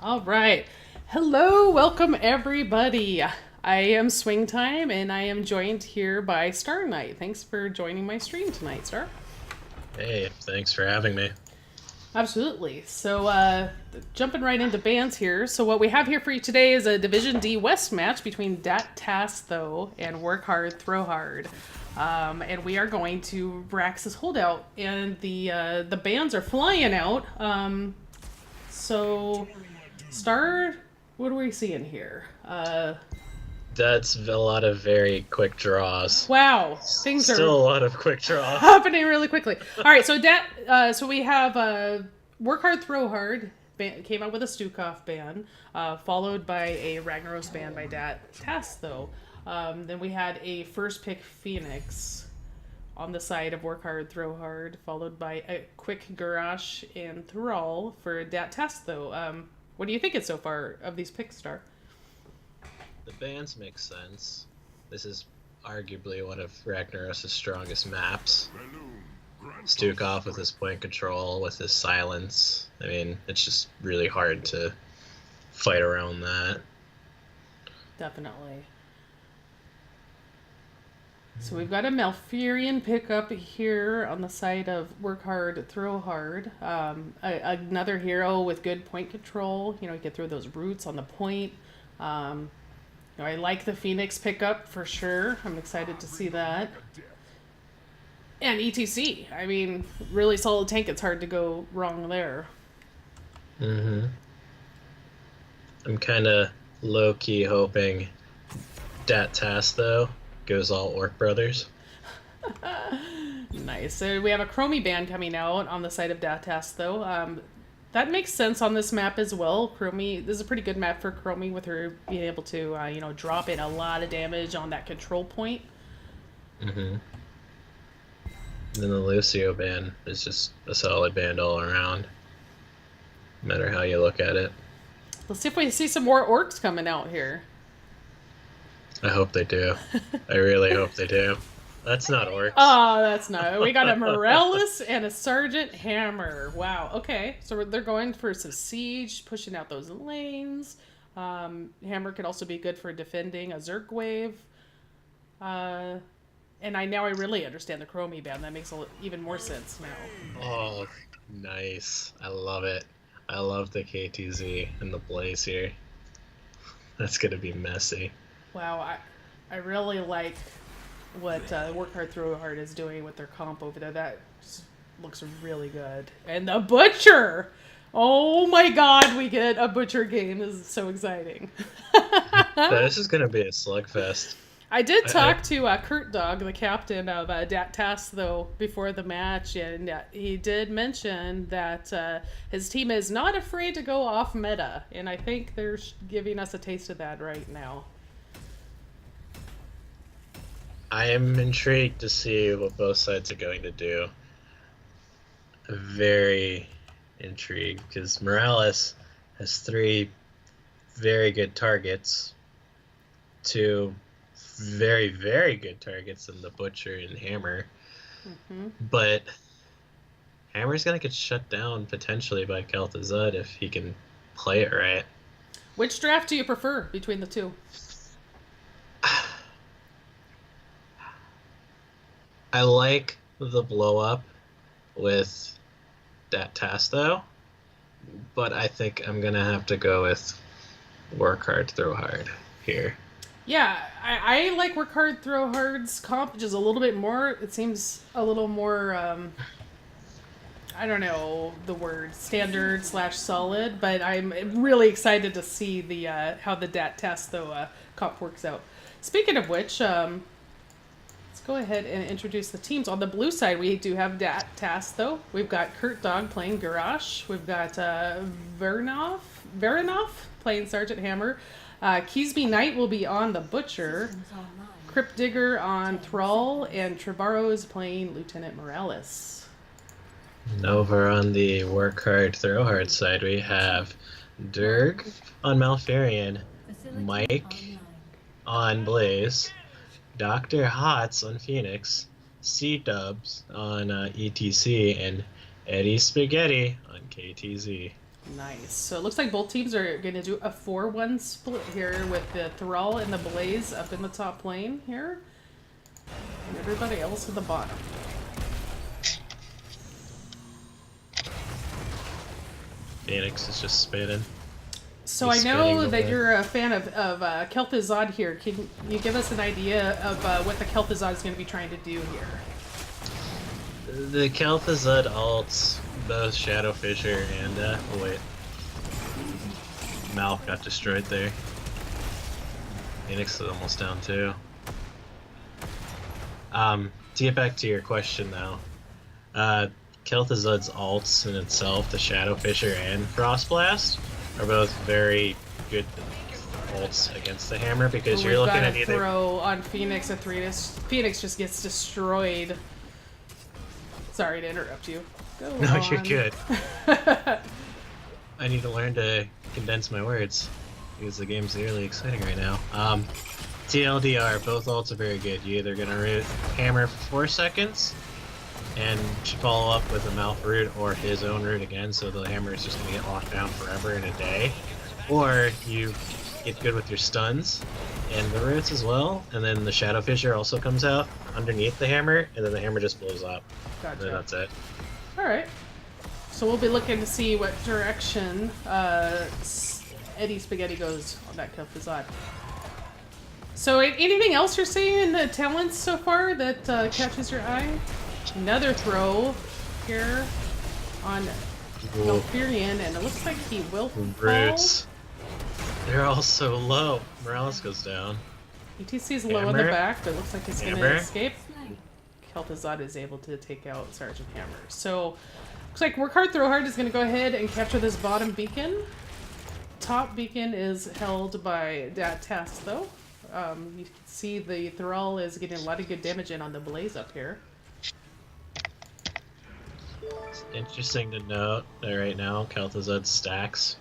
All right. Hello, welcome everybody. I am Swingtime and I am joined here by Star Knight. Thanks for joining my stream tonight, Star. Hey, thanks for having me. Absolutely. So, jumping right into bands here. So, what we have here for you today is a Division D West match between Dat Tass Tho and Work Hard, Throw Hard. And we are going to Brax's Holdout, and the bands are flying out. So, Star, what are we seeing here? That's a lot of very quick draws. Wow, things Still a are lot of quick draws. happening really quickly. All right, so so we have Work Hard, Throw Hard came out with a Stukov ban, followed by a Ragnaros ban by Dat Tass Tho. Then we had a first pick Phoenix on the side of Work Hard, Throw Hard, followed by a quick Garage and Thrall for Dat Tass Tho. What do you think so far of these picks, Star? The bands make sense. This is arguably one of Ragnaros' strongest maps. Stukov with his point control, with his silence. I mean, it's just really hard to fight around that. Definitely. So we've got a Malfurion pickup here on the side of Work Hard, Throw Hard. Another hero with good point control. You know, you can throw those roots on the point. I like the Phoenix pickup for sure. I'm excited to see that. And ETC. I mean, really solid tank. It's hard to go wrong there. I'm kind of low-key hoping Dat Tass Tho goes all Orc Brothers. Nice. So we have a Chromie band coming out on the side of Dat Tass Tho. That makes sense on this map as well. Chromie, this is a pretty good map for Chromie with her being able to, drop in a lot of damage on that control point. And then the Lucio band is just a solid band all around, no matter how you look at it. Let's see if we see some more orcs coming out here. I hope they do. I really hope they do. That's not orcs. Oh, that's not. We got a Morellis and a Sergeant Hammer. Wow. Okay. So they're going for some siege, pushing out those lanes. Hammer could also be good for defending a Zerg wave. And I really understand the Chromie band. That makes even more sense now. Oh, nice. I love it. I love the KTZ and the Blaze here. That's going to be messy. Wow. I really like what Work Hard, Throw Hard is doing with their comp over there. That just looks really good. And the Butcher! Oh my god, we get a Butcher game. This is so exciting. This is going to be a slugfest. I did talk to Kurt Dog, the captain of Dat Tass Tho, before the match, and he did mention that his team is not afraid to go off meta, and I think they're giving us a taste of that right now. I am intrigued to see what both sides are going to do. Very intrigued, because Morales has 3 very good targets, 2 very, very good targets in the Butcher and Hammer. But Hammer's going to get shut down potentially by Kel'Thuzad if he can play it right. Which draft do you prefer between the two? I like the blow up with Dat Tass Tho, but I think I'm going to have to go with Work Hard, Throw Hard here. Yeah, I like Work Hard, Throw Hard's comp just a little bit more. It seems a little more, I don't know the word, standard / solid, but I'm really excited to see the how the Dat Tass Tho comp works out. Speaking of which, let's go ahead and introduce the teams. On the blue side, we do have Dat Tass Tho. We've got Kurt Dog playing Garage. We've got Veronov playing Sergeant Hammer. Keesby Knight will be on the Butcher. Crypt Digger on Thrall. And Trevorrow is playing Lieutenant Morales. And over on the Work Hard, Throw Hard side, we have Dirk on Malfurion, Mike on Blaze, Dr. Hots on Phoenix, C-Dubs on ETC, and Eddie Spaghetti on KTZ. Nice. So it looks like both teams are going to do a 4-1 split here with the Thrall and the Blaze up in the top lane here. And everybody else at the bottom. Phoenix is just spinning. So He's I know spinning that away. you're a fan of Kel'Thuzad here. Can you give us an idea of what the Kel'Thuzad is going to be trying to do here? The Kel'Thuzad ults, both Shadow Fissure and oh wait. Mal got destroyed there. Phoenix is almost down too. To get back to your question now, Kel'Thuzad's ults in itself, the Shadow Fissure and Frost Blast, are both very good ults against the hammer because you're looking at either throw on Phoenix at 3. Phoenix just gets destroyed. Sorry to interrupt you. Go No, on. you're good. I need to learn to condense my words because the game's really exciting right now. TLDR, both ults are very good. You're either gonna root hammer for 4 seconds and follow up with a Malf root or his own root again, so the hammer is just gonna get locked down forever in a day. Or you get good with your stuns and the roots as well, and then the Shadow Fissure also comes out underneath the hammer, and then the hammer just blows up. Gotcha. And then that's it. Alright. So we'll be looking to see what direction Eddie Spaghetti goes on that Kel'Thuzad. So anything else you're seeing in the talents so far that catches your eye? Another throw here on Malfurion, and it looks like he will fall. Roots. They're all so low. Morales goes down. ETC's low in the back, but it looks like he's going to Hammer. escape. Kel'Thuzad is able to take out Sergeant Hammer. So, looks like Work Hard, Throw Hard is going to go ahead and capture this bottom beacon. Top beacon is held by Dat Tass Tho. You can see the Thrall is getting a lot of good damage in on the Blaze up here. It's interesting to note that right now Kel'Thuzad stacks.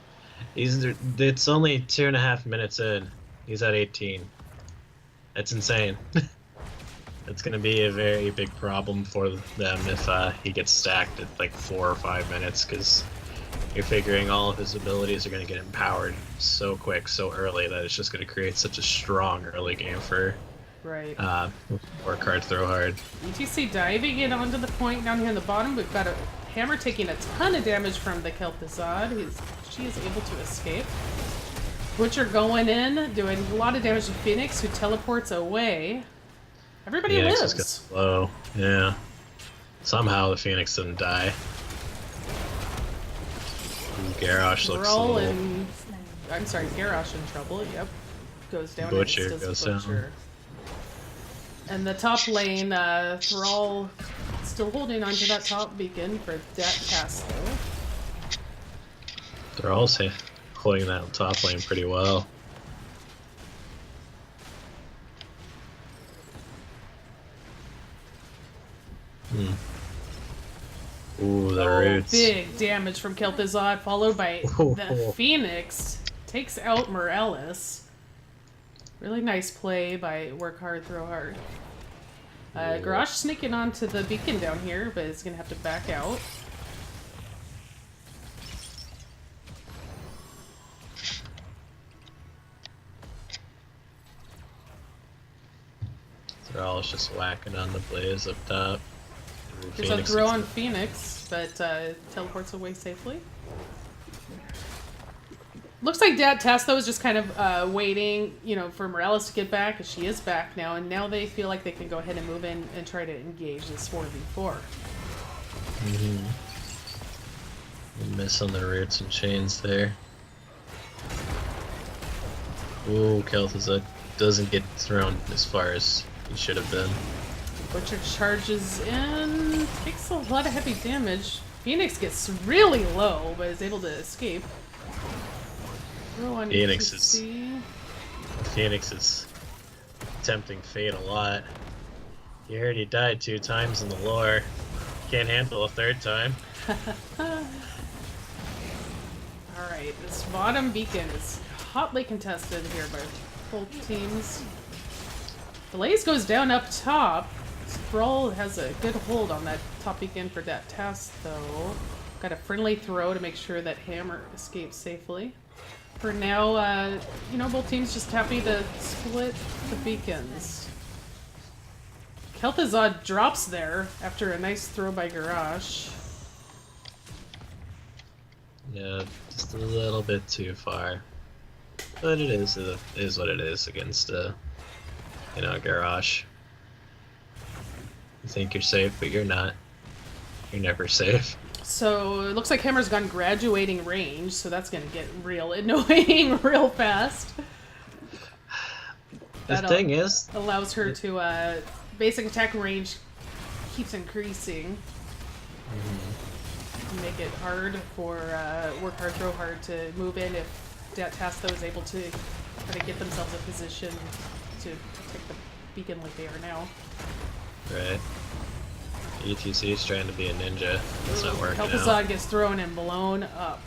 It's only 2.5 minutes in. He's at 18. That's insane. It's going to be a very big problem for them if he gets stacked at like 4 or 5 minutes, because you're figuring all of his abilities are going to get empowered so quick, so early, that it's just going to create such a strong early game for Right. Work Hard, Throw Hard. ETC diving in onto the point down here in the bottom. We've got a Hammer taking a ton of damage from the Kel'Thuzad. She is able to escape. Butcher going in, doing a lot of damage to Phoenix, who teleports away. Everybody Phoenix lives. just got slow. Yeah. Somehow the Phoenix didn't die. Garrosh looks a little... I'm sorry, Garrosh in trouble. Yep. Goes down. Butcher and goes Butcher. down. And the top lane, Thrall still holding onto that top beacon for Dat Tass Tho. They're also holding that top lane pretty well. Ooh, the roots. Big damage from Kel'Thuzad, followed by the Phoenix. Takes out Morales. Really nice play by Work Hard, Throw Hard. Garrosh sneaking onto the beacon down here, but it's going to have to back out. Thrall's just whacking on the Blaze up top. There's a throw on Phoenix, but teleports away safely. Looks like Dat Tass Tho is just kind of waiting, for Morales to get back, because she is back now, and now they feel like they can go ahead and move in and try to engage this 4v4. Miss on the roots and chains there. Ooh, Kel'Thuzad doesn't get thrown as far as he should have been. Butcher charges in, takes a lot of heavy damage. Phoenix gets really low, but is able to escape. Phoenix is tempting fate a lot. You heard he died 2 times in the lore. Can't handle a 3rd time. Alright, this bottom beacon is hotly contested here by both teams. Blaze goes down up top. Thrall has a good hold on that top beacon for Dat Tass Tho. Got a friendly throw to make sure that Hammer escapes safely. For now, you know, both teams just happy to split the beacons. Kel'Thuzad drops there after a nice throw by Garrosh. Yeah, just a little bit too far. But it is what it is against, you know, Garrosh. You think you're safe, but you're not. You're never safe. So it looks like Hammer's gone graduating range, so that's gonna get real annoying real fast. The thing is, allows her to basic attack range keeps increasing. Make it hard for work hard, throw hard to move in if Dat Tass Tho is able to kind of get themselves in position to take the beacon like they are now. right? ETC is trying to be a ninja. It's not working Kel'Thuzad out. gets thrown and blown up.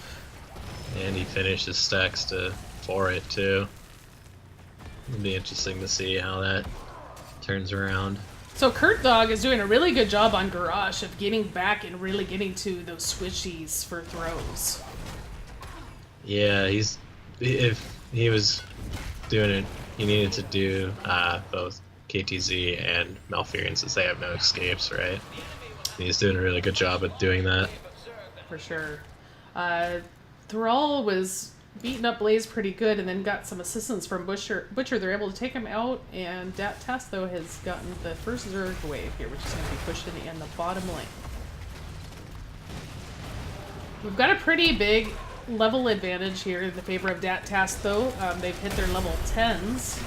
And he finished his stacks for it too. It'll be interesting to see how that turns around. So Kurt Dog is doing a really good job on Garrosh of getting back and really getting to those swishies for throws. Yeah, if he was doing it, he needed to do both KTZ and Malfurion since they have no escapes, right? He's doing a really good job at doing that. For sure. Thrall was beating up Blaze pretty good and then got some assistance from Butcher. They're able to take him out, and Dat Tass Tho has gotten the first Zerg wave here, which is going to be pushing in the bottom lane. We've got a pretty big level advantage here in the favor of Dat Tass Tho. They've hit their level 10s.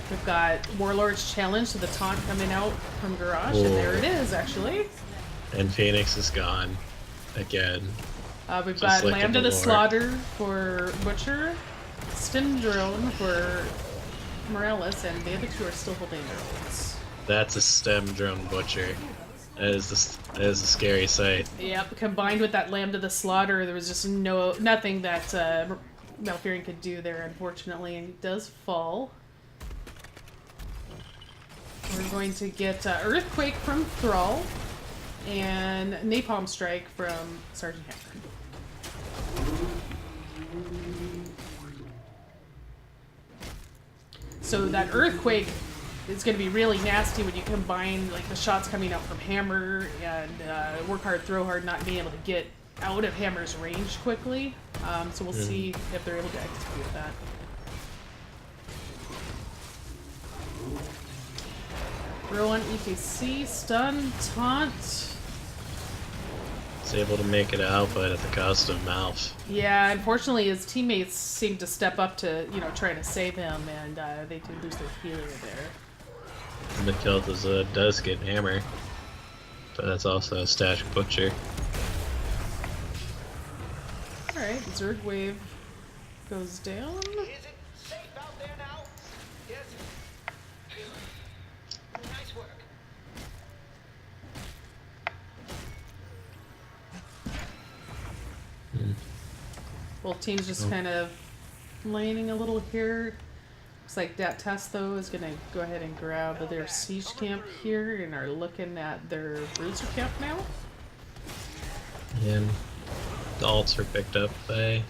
We've got Warlord's Challenge, so the taunt coming out from Garrosh, and there it is, actually. And Phoenix is gone again. We've Just got like Lambda in the the lore. Slaughter for Butcher, Stim Drone for Morales, and the other two are still holding their ones. That's a stem drone butcher. That is a scary sight. Yep, combined with that Lambda the Slaughter, there was just nothing that Malfurion could do there, unfortunately, and he does fall. We're going to get Earthquake from Thrall and Napalm Strike from Sergeant Hammer. So that Earthquake is going to be really nasty when you combine like the shots coming out from Hammer and Work Hard, Throw Hard not being able to get out of Hammer's range quickly. So we'll see if they're able to execute that. Throw on ETC, stun, taunt. He's able to make it out, but at the cost of Malf. Yeah, unfortunately his teammates seem to step up to, try to save him, and they do lose their healer there. And the Kel'Thuzad does get Hammer, but that's also a static butcher. Alright, Zerg Wave goes down. Is it safe out there now? Yes. Nice work. Both teams just kind of laning a little here. Looks like Dat Tass Tho is going to go ahead and grab their siege camp here and are looking at their bruiser camp now. And the ults are picked up by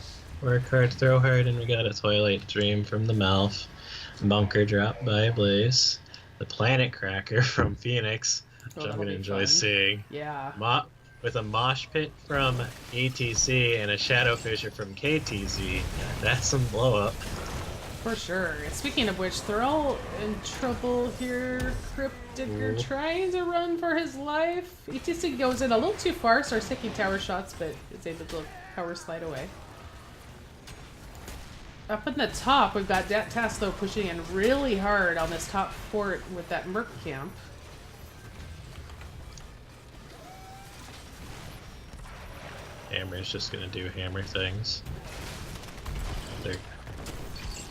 Work Hard, Throw Hard, and we got a Twilight Dream from the Malf. Bunker drop by Blaze. The Planet Cracker from Phoenix, which I'm that'll going to be enjoy fun. seeing. Yeah. With a Mosh Pit from ETC and a Shadow Fisher from KTZ, that's some blow up. For sure. Speaking of which, they're all in trouble here. Crypt Digger trying to run for his life. ETC goes in a little too far, starts taking tower shots, but is able to power slide away. Up in the top, we've got Dat Tass Tho pushing in really hard on this top fort with that Merc camp. Hammer's just gonna do hammer things. They're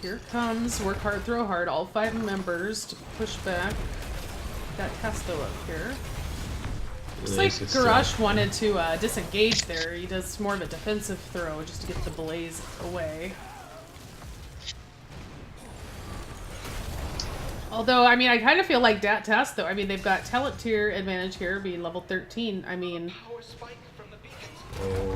Here comes Work Hard, Throw Hard, all 5 members to push back that Tass Tho up here. Looks like Garrosh wanted to disengage there. He does more of a defensive throw just to get the blaze away. Although, I mean, I kind of feel like Dat Tass Tho. I mean, they've got talent tier advantage here, being level 13. I mean, Power spike from the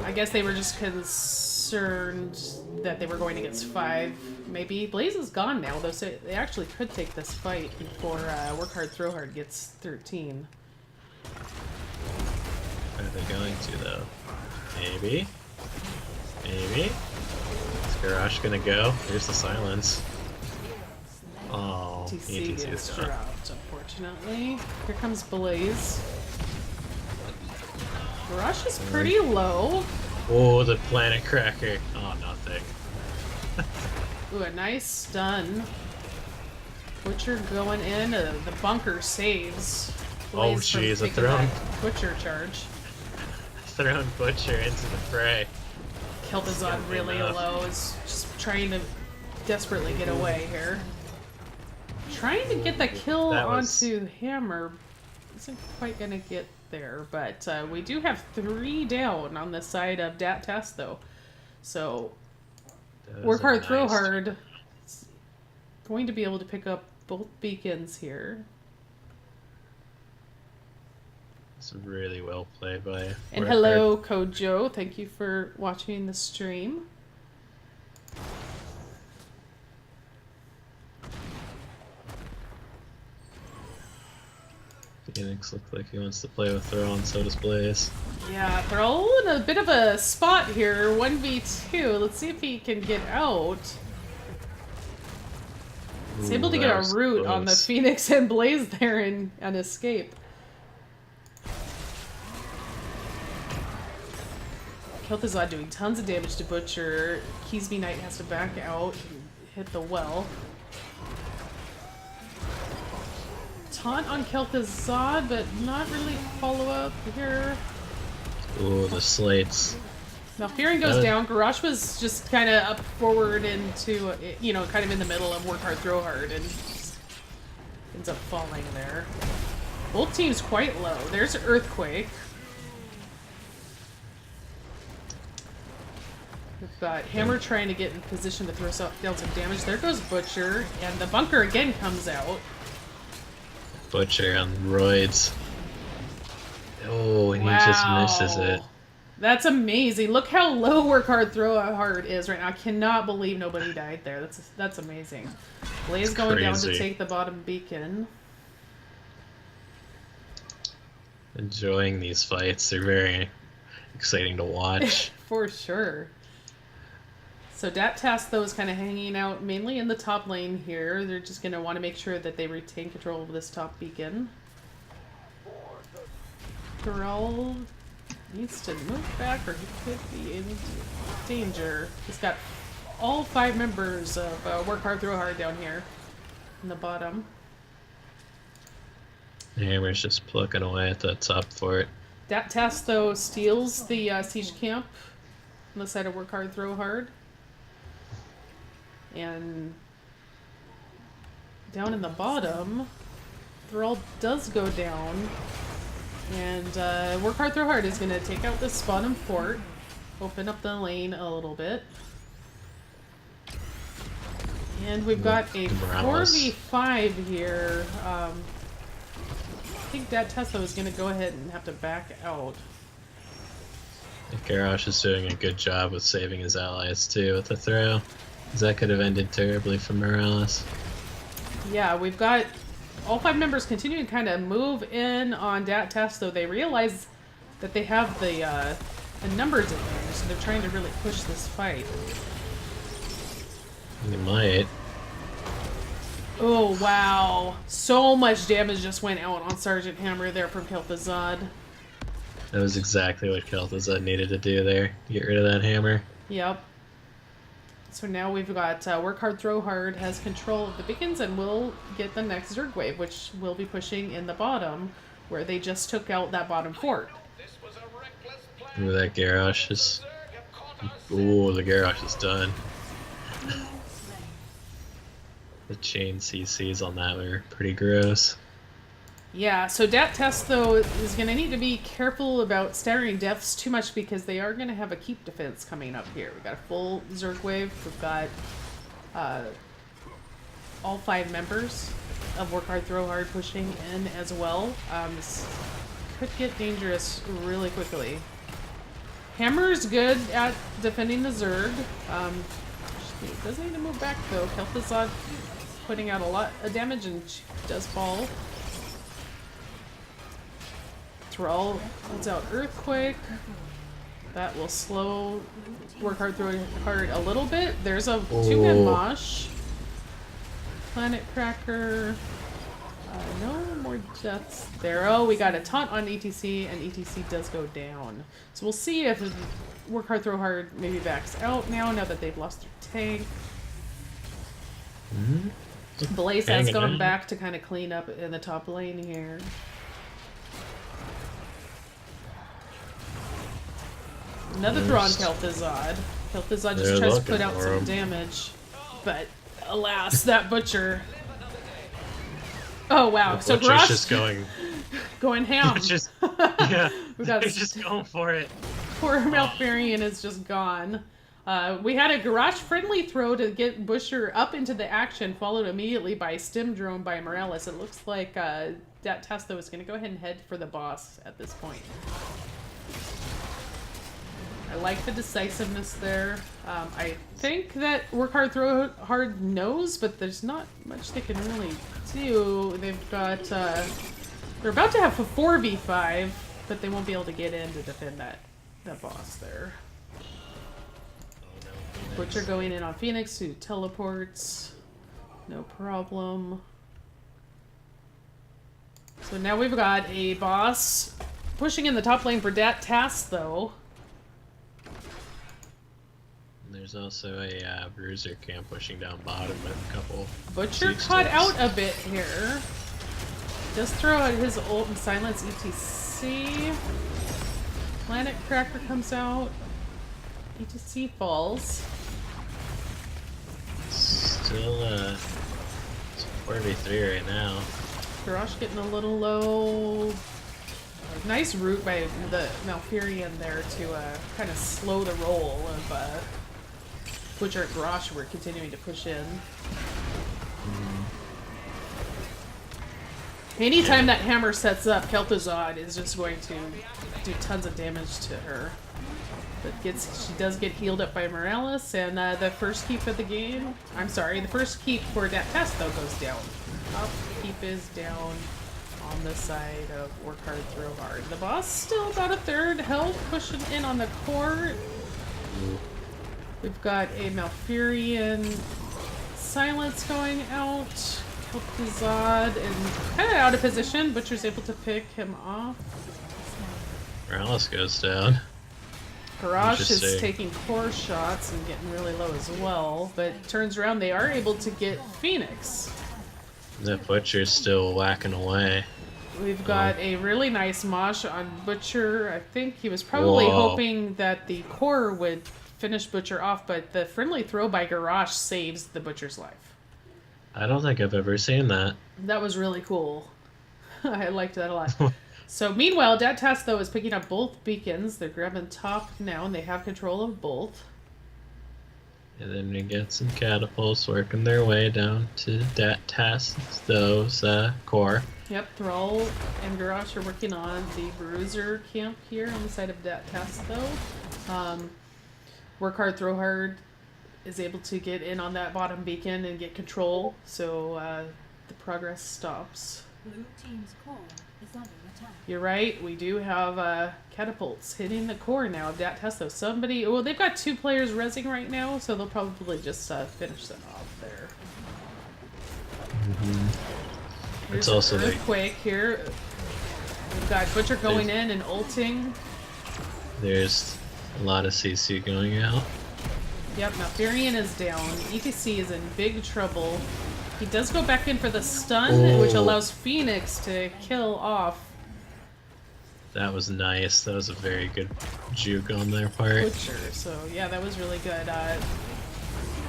I guess they were just concerned that they were going against 5, maybe. Blaze is gone now, though, so they actually could take this fight before Work Hard, Throw Hard gets 13. Are they going to, though? Maybe? Maybe? Is Garrosh gonna go? Here's the silence. Oh, TC ETC gets is gone. dropped, unfortunately. Here comes Blaze. Rush is pretty low. Oh, the planet cracker. Oh, nothing. Ooh, a nice stun. Butcher going in. The bunker saves. Oh, Blaze from jeez, a taking thrown. that Butcher charge. Thrown Butcher into the fray. Kel'Thuzad really enough. low. Is just trying to desperately get away here. Trying to get the kill That was- onto Hammer. Isn't quite gonna get there, but we do have 3 down on the side of Dat Tass Tho. So That was Work a Hard, Throw nice- Hard. Going to be able to pick up both beacons here. It's really well played by. And Work hello, Kojo. Thank you for watching the stream. Hard. Phoenix looks like he wants to play with Throw, and so does Blaze. Yeah, they're all in a bit of a spot here. 1v2. Let's see if he can get out. He's able to Ooh, get that a was root on the close. Phoenix and Blaze there and escape. Kel'Thuzad doing tons of damage to Butcher. Keysby Knight has to back out and hit the well. Taunt on Kel'Thuzad, but not really follow up here. Ooh, the slates. Now Fearing goes down. Garrosh was just kind of up forward into, you know, kind of in the middle of Work Hard, Throw Hard, and just ends up falling there. Both teams quite low. There's Earthquake. We've got Hammer trying to get in position to throw down some damage. There goes Butcher, and the bunker again comes out. Butcher on roids. Oh, and he just misses it. That's amazing. Look how low Work Hard, Throw Hard is right now. I cannot believe nobody died there. That's amazing. Blaze It's going down to crazy. take the bottom beacon. Enjoying these fights. They're very exciting to watch. For sure. So Dat Tass Tho is kind of hanging out mainly in the top lane here. They're just going to want to make sure that they retain control of this top beacon. Thrall needs to move back or he could be in danger. He's got all 5 members of Work Hard, Throw Hard down here in the bottom. Hammer's just plucking away at that top fort. Dat Tass Tho steals the siege camp on the side of Work Hard, Throw Hard. And down in the bottom, Thrall does go down. And Work Hard, Throw Hard is going to take out this bottom fort, open up the lane a little bit. And we've got a Morales. 4v5 here. I think Dat Tass Tho is going to go ahead and have to back out. Garrosh is doing a good job with saving his allies too with the throw. 'Cause that could have ended terribly for Morales. Yeah, we've got all 5 members continuing to kind of move in on Dat Tass Tho. They realize that they have the numbers advantage, so they're trying to really push this fight. He might. Oh, wow. So much damage just went out on Sergeant Hammer there from Kel'Thuzad. That was exactly what Kel'Thuzad needed to do there. Get rid of that hammer. Yep. So now we've got Work Hard, Throw Hard has control of the beacons and will get the next Zerg wave, which will be pushing in the bottom, where they just took out that bottom fort. This was a reckless plan. Ooh, that Garrosh is... Zerg have caught us. Ooh, the Garrosh is done. The chain CCs on that were pretty gross. Yeah, so Dat Tass Tho is going to need to be careful about staggering deaths too much because they are going to have a keep defense coming up here. We've got a full Zerg wave. We've got all 5 members of Work Hard, Throw Hard pushing in as well. This could get dangerous really quickly. Hammer's good at defending the Zerg. She doesn't need to move back though. Kel'Thuzad putting out a lot of damage and she does fall. Thrall holds out Earthquake. That will slow work hard throwing hard a little bit. There's a two-man Mosh. Planet Cracker. No more deaths there. Oh, we got a taunt on ETC, and ETC does go down. So we'll see if work hard, throw hard maybe backs out now that they've lost their tank. Blaze has gone back to kind of clean up in the top lane here. Another throw on Kel'Thuzad. Kel'Thuzad just tries to put out some damage. But alas, that butcher. Oh wow, so Butcher's just going ham. Just, yeah, we got they're just going for it. Poor Malfurion is just gone. We had a garage-friendly throw to get Butcher up into the action, followed immediately by Stim Drone by Morales. It looks like Dat Tass Tho is going to go ahead and head for the boss at this point. I like the decisiveness there. I think that Work Hard, Throw Hard knows, but there's not much they can really do. They've got, they're about to have a 4v5, but they won't be able to get in to defend that boss there. Butcher going in on Phoenix, who teleports. No problem. So now we've got a boss pushing in the top lane for Dat Tass Tho. There's also a bruiser camp pushing down bottom with a couple. Butcher caught out a bit here. Just throw out his ult and silence ETC. Planet Cracker comes out. ETC falls. Still it's 4v3 right now. Garrosh getting a little low. Nice route by the Malfurion there to kind of slow the roll of Butcher and Garrosh. We're continuing to push in. Anytime that hammer sets up, Kel'Thuzad is just going to do tons of damage to her. But she does get healed up by Morales, and the first keep of the game, I'm sorry, the first keep for Dat Tass Tho goes down. Top keep is down on the side of Work Hard, Throw Hard. The boss still about a third health, pushing in on the core. We've got a Malfurion silence going out. Kel'Thuzad and kind of out of position. Butcher's able to pick him off. Morales goes down. Garrosh is taking core shots and getting really low as well, but turns around, they are able to get Phoenix. The Butcher's still whacking away. We've got a really nice mosh on Butcher. I think he was probably hoping that the core would finish Butcher off, but the friendly throw by Garrosh saves the Butcher's life. I don't think I've ever seen that. That was really cool. I liked that a lot. So meanwhile, Dat Tass Tho is picking up both beacons. They're grabbing top now, and they have control of both. And then we get some catapults working their way down to Dat Tass Tho's core. Yep, Thrall and Garrosh are working on the Bruiser camp here on the side of Dat Tass Tho. Work Hard, Throw Hard is able to get in on that bottom beacon and get control, so the progress stops. Blue team's core is under attack. You're right, we do have catapults hitting the core now of Dat Tass Tho. Somebody, well, they've got 2 players rezzing right now, so they'll probably just finish them off there. It's also an Earthquake here. We've got Butcher going in and ulting. There's a lot of CC going out. Yep, Malfurion is down. ETC is in big trouble. He does go back in for the stun, which allows Phoenix to kill off That was nice. That was a very good juke on their part. Butcher. So yeah, that was really good.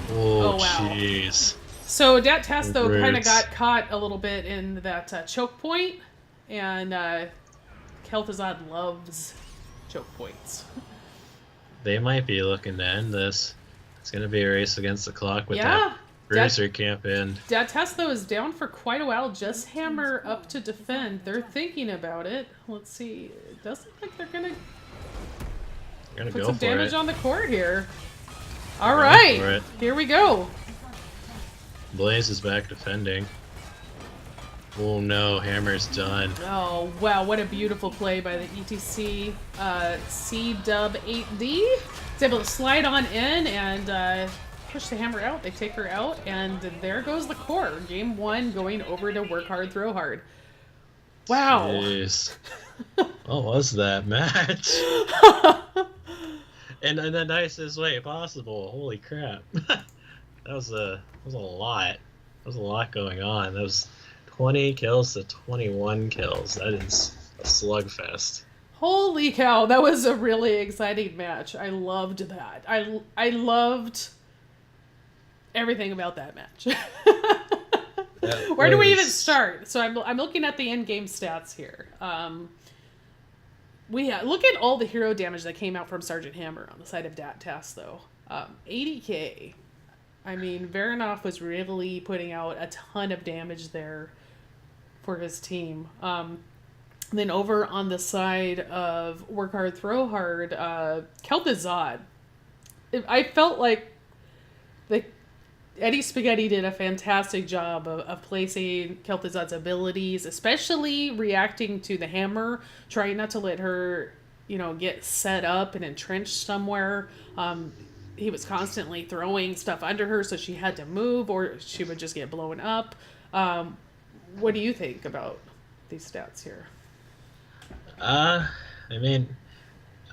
Oh, wow. jeez. So Dat Tass Tho kind of got caught a little bit in that choke point, and Kel'Thuzad loves choke points. They might be looking to end this. It's going to be a race against the clock with that Bruiser camp in. Dat Tass Tho is down for quite a while. Just hammer up to defend. They're thinking about it. Let's see. It doesn't look like they're going to... Gonna Put go some for damage it. on the court here. All Going right, for it. here we go. Blaze is back defending. Oh no, Hammer's done. Oh, wow, what a beautiful play by the ETC C-Dub-8D. It's able to slide on in and push the Hammer out. They take her out, and there goes the core. Game 1 going over to Work Hard, Throw Hard. Wow. Jeez. What was that match? And in the nicest way possible. Holy crap. that was a lot. There was a lot going on. That was 20 kills to 21 kills. That is a slugfest. Holy cow, that was a really exciting match. I loved that. I loved everything about that match. Where do we even start? So I'm looking at the in-game stats here. Look at all the hero damage that came out from Sergeant Hammer on the side of Dat Tass Tho. 80k. I mean, Varanov was really putting out a ton of damage there for his team. Then over on the side of Work Hard, Throw Hard, Kel'Thuzad. I felt like Eddie Spaghetti did a fantastic job of placing Kel'Thuzad's abilities, especially reacting to the Hammer, trying not to let her, get set up and entrenched somewhere. He was constantly throwing stuff under her, so she had to move or she would just get blown up. What do you think about these stats here? I mean,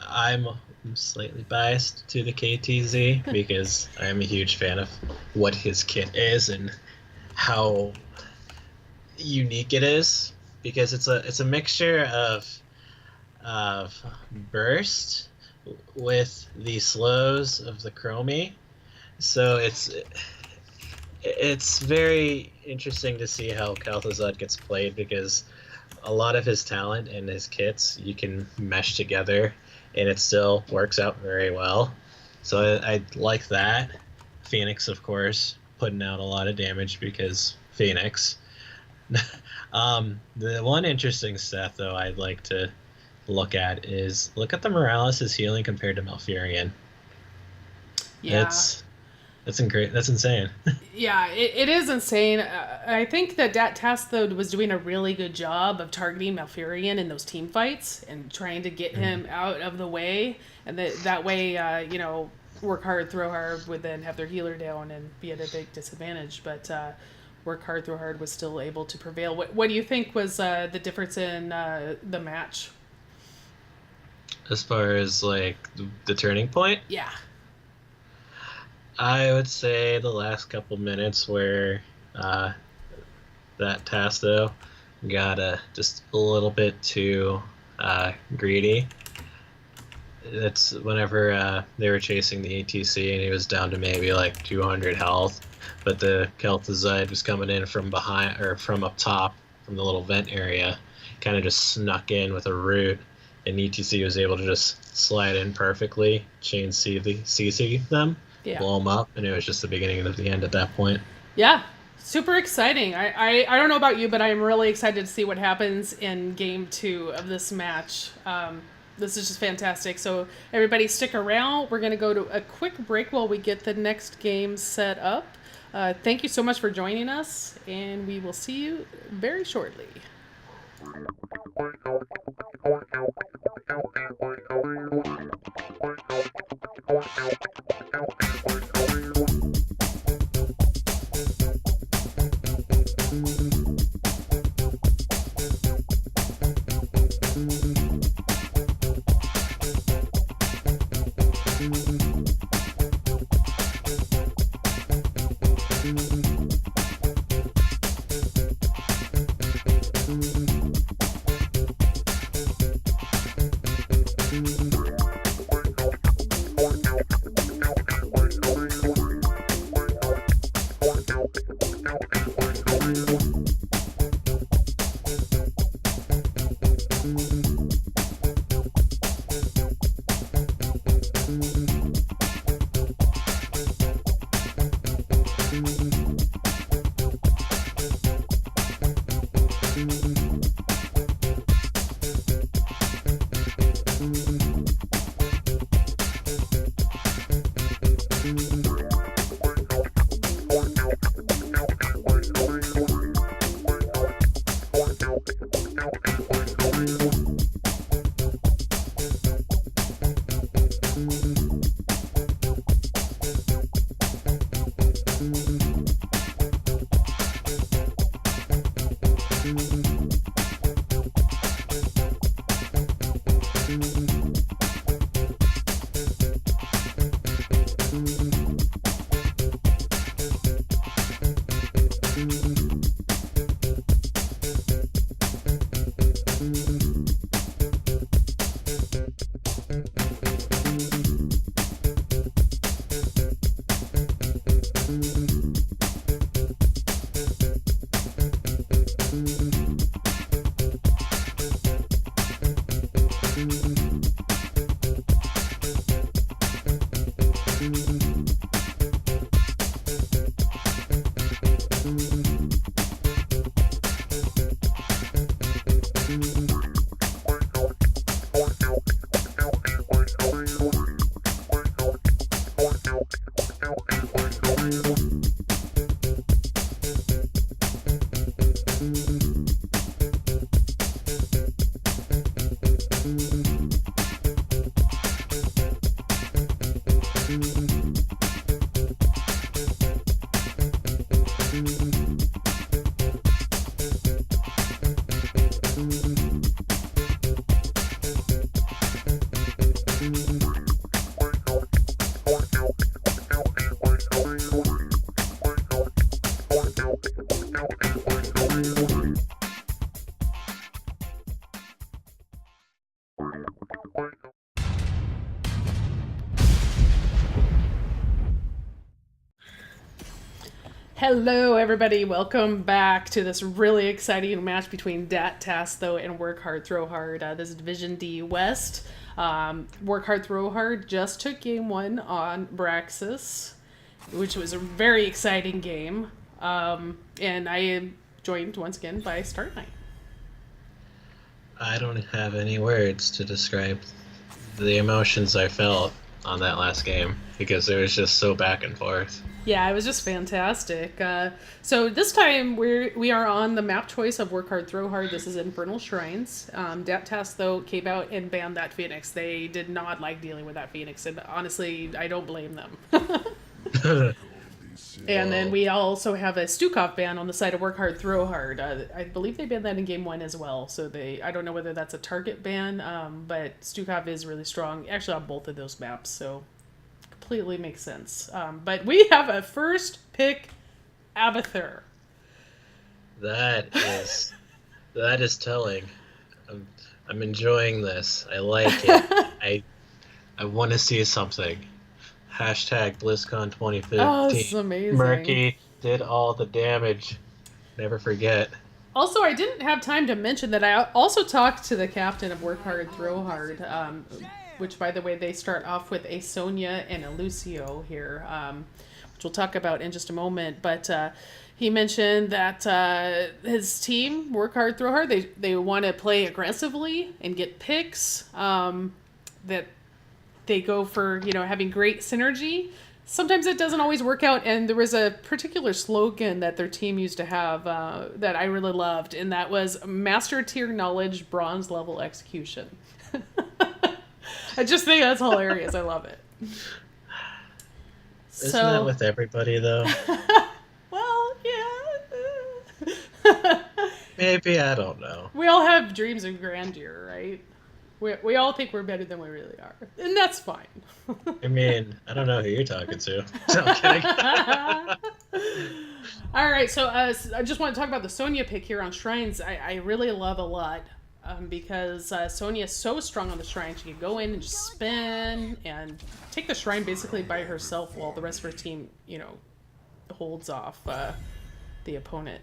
I'm slightly biased to the KTZ because I am a huge fan of what his kit is and how unique it is. Because it's a mixture of burst with the slows of the Chromie. So it's very interesting to see how Kel'Thuzad gets played because a lot of his talent and his kits you can mesh together and it still works out very well. So I like that. Phoenix, of course, putting out a lot of damage because Phoenix. The one interesting stat, though, I'd like to look at is look at the Morales' healing compared to Malfurion. Yeah. That's insane. Yeah, it is insane. I think that Dat Tass Tho was doing a really good job of targeting Malfurion in those team fights and trying to get him out of the way. And that way, Work Hard, Throw Hard would then have their healer down and be at a big disadvantage. But Work Hard, Throw Hard was still able to prevail. What do you think was the difference in the match? As far as, like, the turning point? Yeah. I would say the last couple minutes where that Tass Tho got just a little bit too greedy. That's whenever they were chasing the ATC and he was down to maybe like 200 health, but the Kel'Thuzad was coming in from behind or from up top from the little vent area, kind of just snuck in with a root, and ETC was able to just slide in perfectly, chain CC them. Yeah. Blow them up, and it was just the beginning of the end at that point. Yeah, super exciting. I don't know about you, but I'm really excited to see what happens in Game 2 of this match. This is just fantastic. So everybody stick around. We're going to go to a quick break while we get the next game set up. Thank you so much for joining us, and we will see you very shortly. Hello, everybody. Welcome back to this really exciting match between Dat Tass Tho and Work Hard, Throw Hard. This is Division D West. Work Hard, Throw Hard just took game one on Braxis, which was a very exciting game. And I am joined once again by Start Night. I don't have any words to describe the emotions I felt on that last game because it was just so back and forth. Yeah, it was just fantastic. So this time we are on the map choice of Work Hard, Throw Hard. This is Infernal Shrines. Dat Tass Tho came out and banned that Phoenix. They did not like dealing with that Phoenix, and honestly, I don't blame them. And then we also have a Stukov ban on the side of Work Hard, Throw Hard. I believe they banned that in game one as well. So I don't know whether that's a target ban, but Stukov is really strong, actually on both of those maps. So completely makes sense. But we have a first pick Abathur. That is telling. I'm enjoying this. I like it. I want to see something. Hashtag BlizzCon 2015. Oh, this is amazing. Murky did all the damage. Never forget. Also, I didn't have time to mention that I also talked to the captain of Work Hard, Throw Hard, which, by the way, they start off with a Sonia and a Lucio here, which we'll talk about in just a moment. But he mentioned that his team, Work Hard, Throw Hard, they want to play aggressively and get picks, that they go for, having great synergy. Sometimes it doesn't always work out, and there was a particular slogan that their team used to have that I really loved, and that was Master Tier Knowledge, Bronze Level Execution. I just think that's hilarious. I love it. Isn't that with everybody, though? Well, yeah. Maybe, I don't know. We all have dreams of grandeur, right? We all think we're better than we really are. And that's fine. I mean, I don't know who you're talking to. No, I'm kidding. All right, so I just want to talk about the Sonya pick here on Shrines. I really love a lot because Sonya is so strong on the Shrine. She can go in and just spin and take the Shrine basically by herself while the rest of her team, holds off the opponent.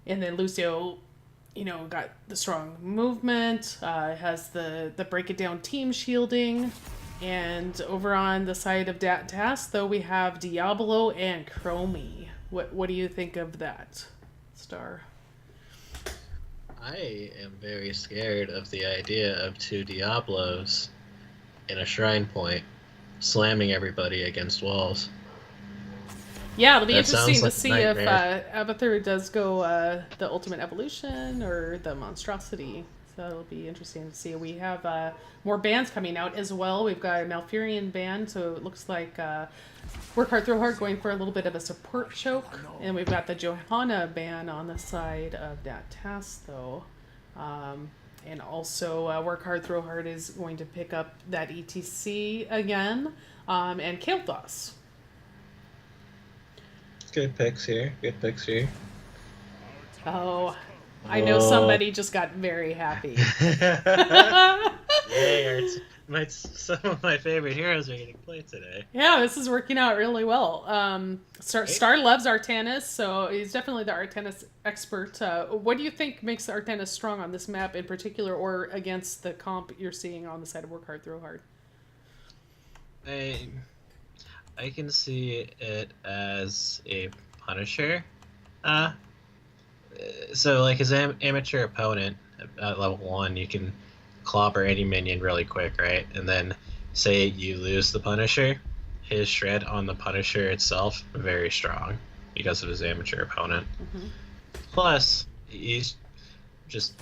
And then Lucio, got the strong movement, has the break it down team shielding. And over on the side of Dat Tass, though, we have Diablo and Chromie. What do you think of that, Star? I am very scared of the idea of two Diablos in a shrine point slamming everybody against walls. Yeah, it'll be That interesting sounds to like see a if nightmare. Abathur does go the Ultimate Evolution or the Monstrosity. So it'll be interesting to see. We have more bands coming out as well. We've got a Malfurion band, so it looks like Work Hard, Throw Hard going for a little bit of a support choke. And we've got the Johanna band on the side of Dat Tass Tho. And also, Work Hard, Throw Hard is going to pick up that ETC again, and Kael'thas. Good picks here. Good picks here. Oh, I know somebody just got very happy. Yay! Some of my favorite heroes are getting played today. Yeah, this is working out really well. Star loves Artanis, so he's definitely the Artanis expert. What do you think makes Artanis strong on this map in particular, or against the comp you're seeing on the side of Work Hard, Throw Hard? I can see it as a Punisher. So like his amateur opponent at level 1, you can clobber any minion really quick, right? And then say you lose the Punisher, his shred on the Punisher itself very strong because of his amateur opponent. Mm-hmm. Plus, he's just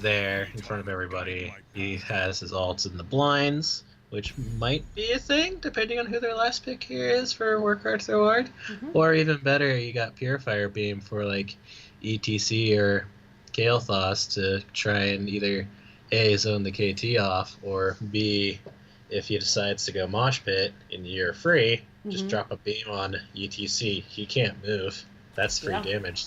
there in front of everybody. He has his ults in the blinds, which might be a thing depending on who their last pick here is for Work Hard, Throw Hard. Mm-hmm. Or even better, you got Purifier Beam for like ETC or Kael'thas to try and either A, zone the KT off, or B, if he decides to go Mosh Pit and you're free, just drop a beam on ETC. He can't move. That's free damage.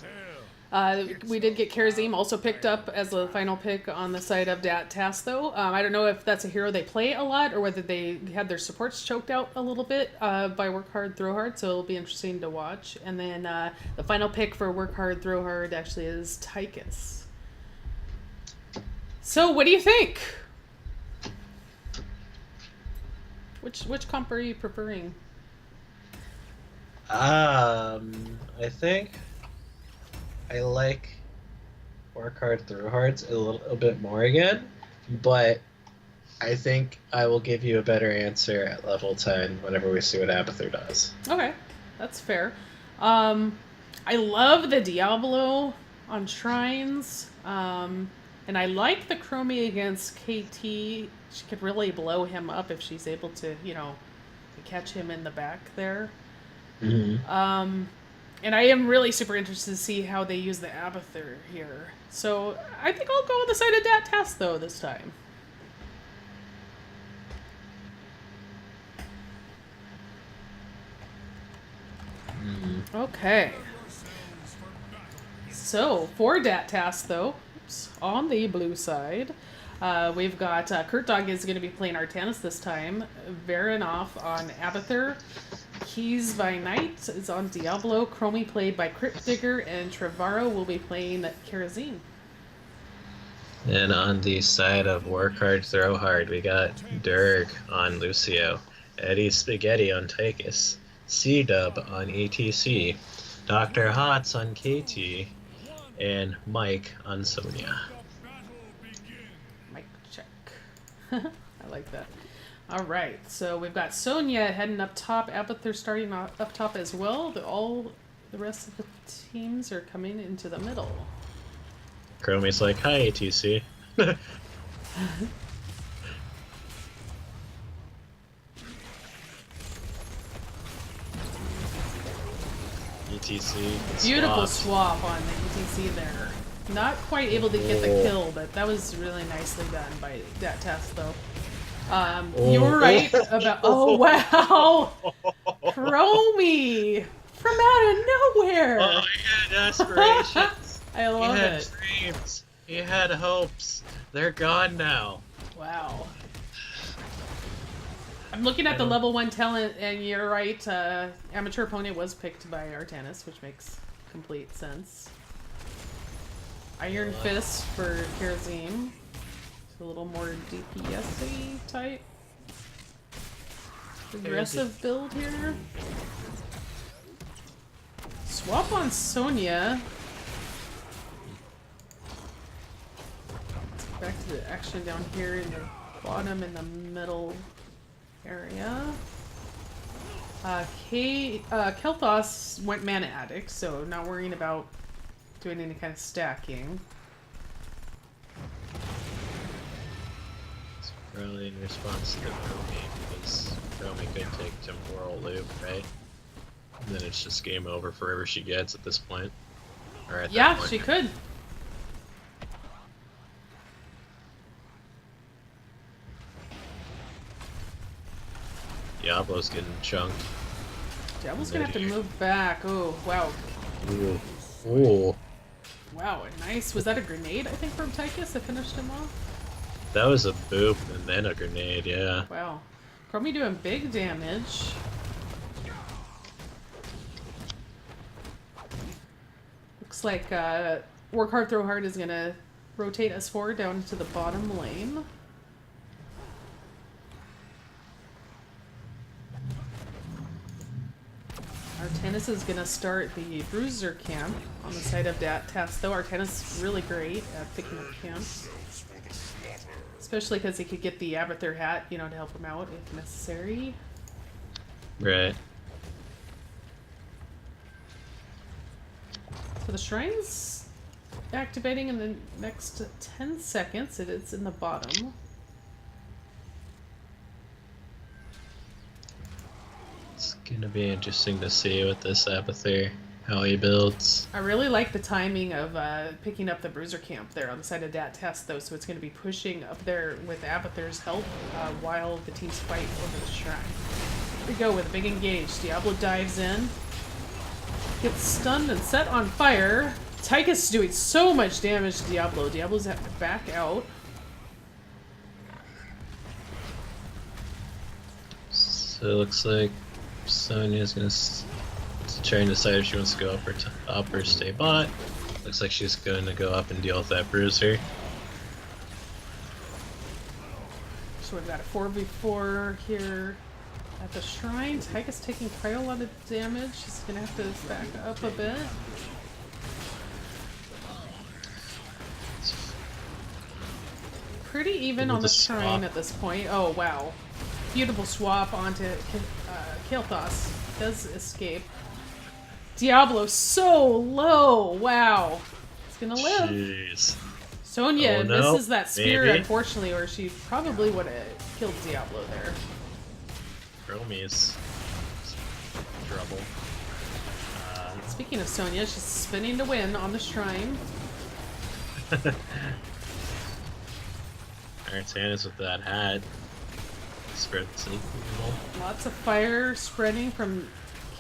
We did get Karazim also picked up as the final pick on the side of Dat Tass Tho. I don't know if that's a hero they play a lot or whether they had their supports choked out a little bit by Work Hard, Throw Hard, so it'll be interesting to watch. And then the final pick for Work Hard, Throw Hard actually is Tychus. So what do you think? Which comp are you preferring? I think I like Work Hard, Throw Hards a little bit more again, but I think I will give you a better answer at level 10 whenever we see what Abathur does. Okay, that's fair. I love the Diablo on Shrines, and I like the Chromie against KT. She could really blow him up if she's able to, to catch him in the back there. Mm-hmm. And I am really super interested to see how they use the Abathur here. So I think I'll go on the side of Dat Tass Tho this time. Okay. So for Dat Tass Tho, on the blue side, we've got Kurt Dog is going to be playing Artanis this time. Varanoff on Abathur. Keys by Night is on Diablo. Chromie played by Crypt Digger, and Trevorrow will be playing Karazim. And on the side of Work Hard, Throw Hard, we got Durg on Lucio, Eddie Spaghetti on Tychus, C-Dub on ETC, Dr. Hots on KT, and Mike on Sonya. Mike check. I like that. All right, so we've got Sonya heading up top. Abathur starting up top as well. All the rest of the teams are coming into the middle. Chromie's like, hi, ATC. ETC. Beautiful swap on the ETC there. Not quite able to get the kill, but that was really nicely done by Dat Tass Tho. You were right about. Oh wow, Chromie from out of nowhere. Oh, he had aspirations. I love he had it. dreams. He had hopes. They're gone now. Wow. I'm looking at the level 1 talent, and you're right. Amateur opponent was picked by Artanis, which makes complete sense. Iron Fist for Karazim. A little more DPS-y type. Aggressive build here. Swap on Sonya. Back to the action down here in the bottom in the middle area. Kael'thas went Mana Addict, so not worrying about doing any kind of stacking. Probably in response to Chromie, because Chromie could take Temporal Loop, right? And then it's just game over for whoever she gets at this point. Or at that point. She could. Diablo's getting chunked. Diablo's gonna have to move back. Oh, wow. Ooh. Ooh. Wow, nice. Was that a grenade, I think, from Tychus that finished him off? That was a boop and then a grenade, yeah. Wow. Chromie doing big damage. Looks like Work Hard, Throw Hard is gonna rotate us forward down into the bottom lane. Artanis is gonna start the Bruiser camp on the side of Dat Tass Tho. Artanis is really great at picking up camps. Especially because he could get the Abathur hat, you know, to help him out if necessary. Right. So the shrine's activating in the next 10 seconds. It's in the bottom. It's gonna be interesting to see with this Abathur, how he builds. I really like the timing of picking up the Bruiser camp there on the side of Dat Tass Tho, so it's going to be pushing up there with Abathur's help while the teams fight over the shrine. Here we go with a big engage. Diablo dives in, gets stunned and set on fire. Tychus is doing so much damage to Diablo. Diablo's having to back out. So it looks like Sonya's gonna try and decide if she wants to go up or stay bot. Looks like she's going to go up and deal with that Bruiser. So we've got a 4v4 here at the shrine. Tychus taking quite a lot of damage. She's going to have to back up a bit. Pretty even on the shrine at this point. Oh, wow. Beautiful swap onto Kael'thas. Does escape. Diablo so low. Wow. It's gonna live. Jeez. Sonya Oh, no. misses that spear, Maybe. unfortunately, or she probably would have killed Diablo there. Chromie's trouble. Speaking of Sonya, she's spinning to win on the shrine. Artanis with that hat. Spread the sneak evil. Lots of fire spreading from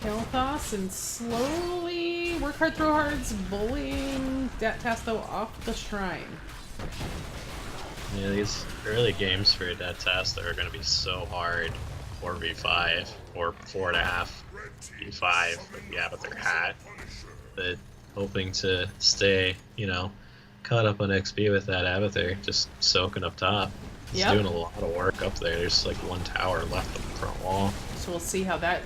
Kael'thas, and slowly Work Hard, Throw Hard's bullying Dat Tass Tho off the shrine. Yeah, these early games for Dat Tass Tho are going to be so hard. 4v5 or 4.5v5 with the Abathur hat. But hoping to stay, you know, caught up on XP with that Abathur, just soaking up top. He's doing a lot of work up there. There's like one tower left on the front wall. So we'll see how that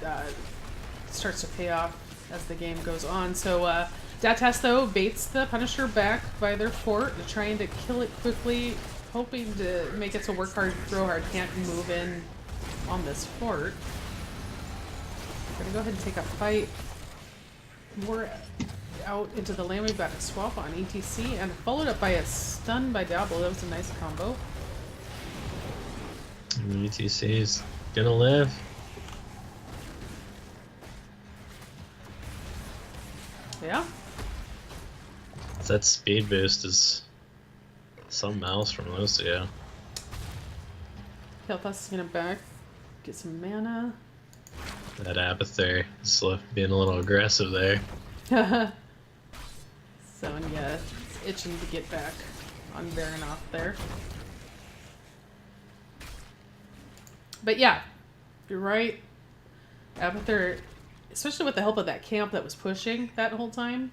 starts to pay off as the game goes on. So Dat Tass Tho baits the Punisher back by their fort, trying to kill it quickly, hoping to make it so Work Hard, Throw Hard can't move in on this fort. We're gonna go ahead and take a fight more out into the lane. We've got a swap on ETC and followed up by a stun by Diablo. That was a nice combo. And UTC's gonna live. Yeah. That speed boost is something else from those two. Kael'thas is gonna back, get some mana. That Abathur is being a little aggressive there. Sonya is itching to get back on Varanoff there. But yeah, you're right. Abathur, especially with the help of that camp that was pushing that whole time,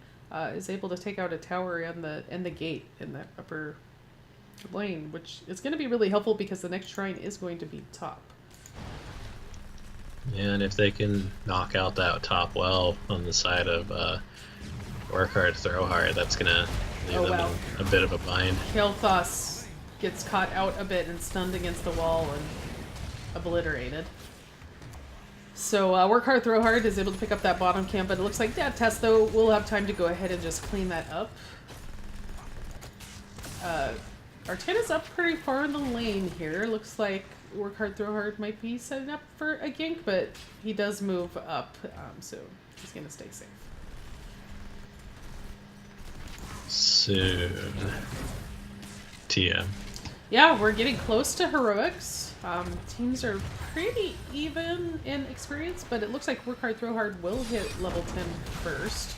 is able to take out a tower and the gate in the upper lane, which is going to be really helpful because the next shrine is going to be top. Yeah, and if they can knock out that top well on the side of Work Hard, Throw Hard, that's gonna leave them in a bit of a bind. Kael'thas gets caught out a bit and stunned against the wall and obliterated. So Work Hard, Throw Hard is able to pick up that bottom camp, but it looks like Dat Tass Tho will have time to go ahead and just clean that up. Artana's up pretty far in the lane here. Looks like Work Hard, Throw Hard might be setting up for a gank, but he does move up, so he's going to stay safe. Soon. TM. Yeah, we're getting close to heroics. Teams are pretty even in experience, but it looks like Work Hard, Throw Hard will hit level 10 first.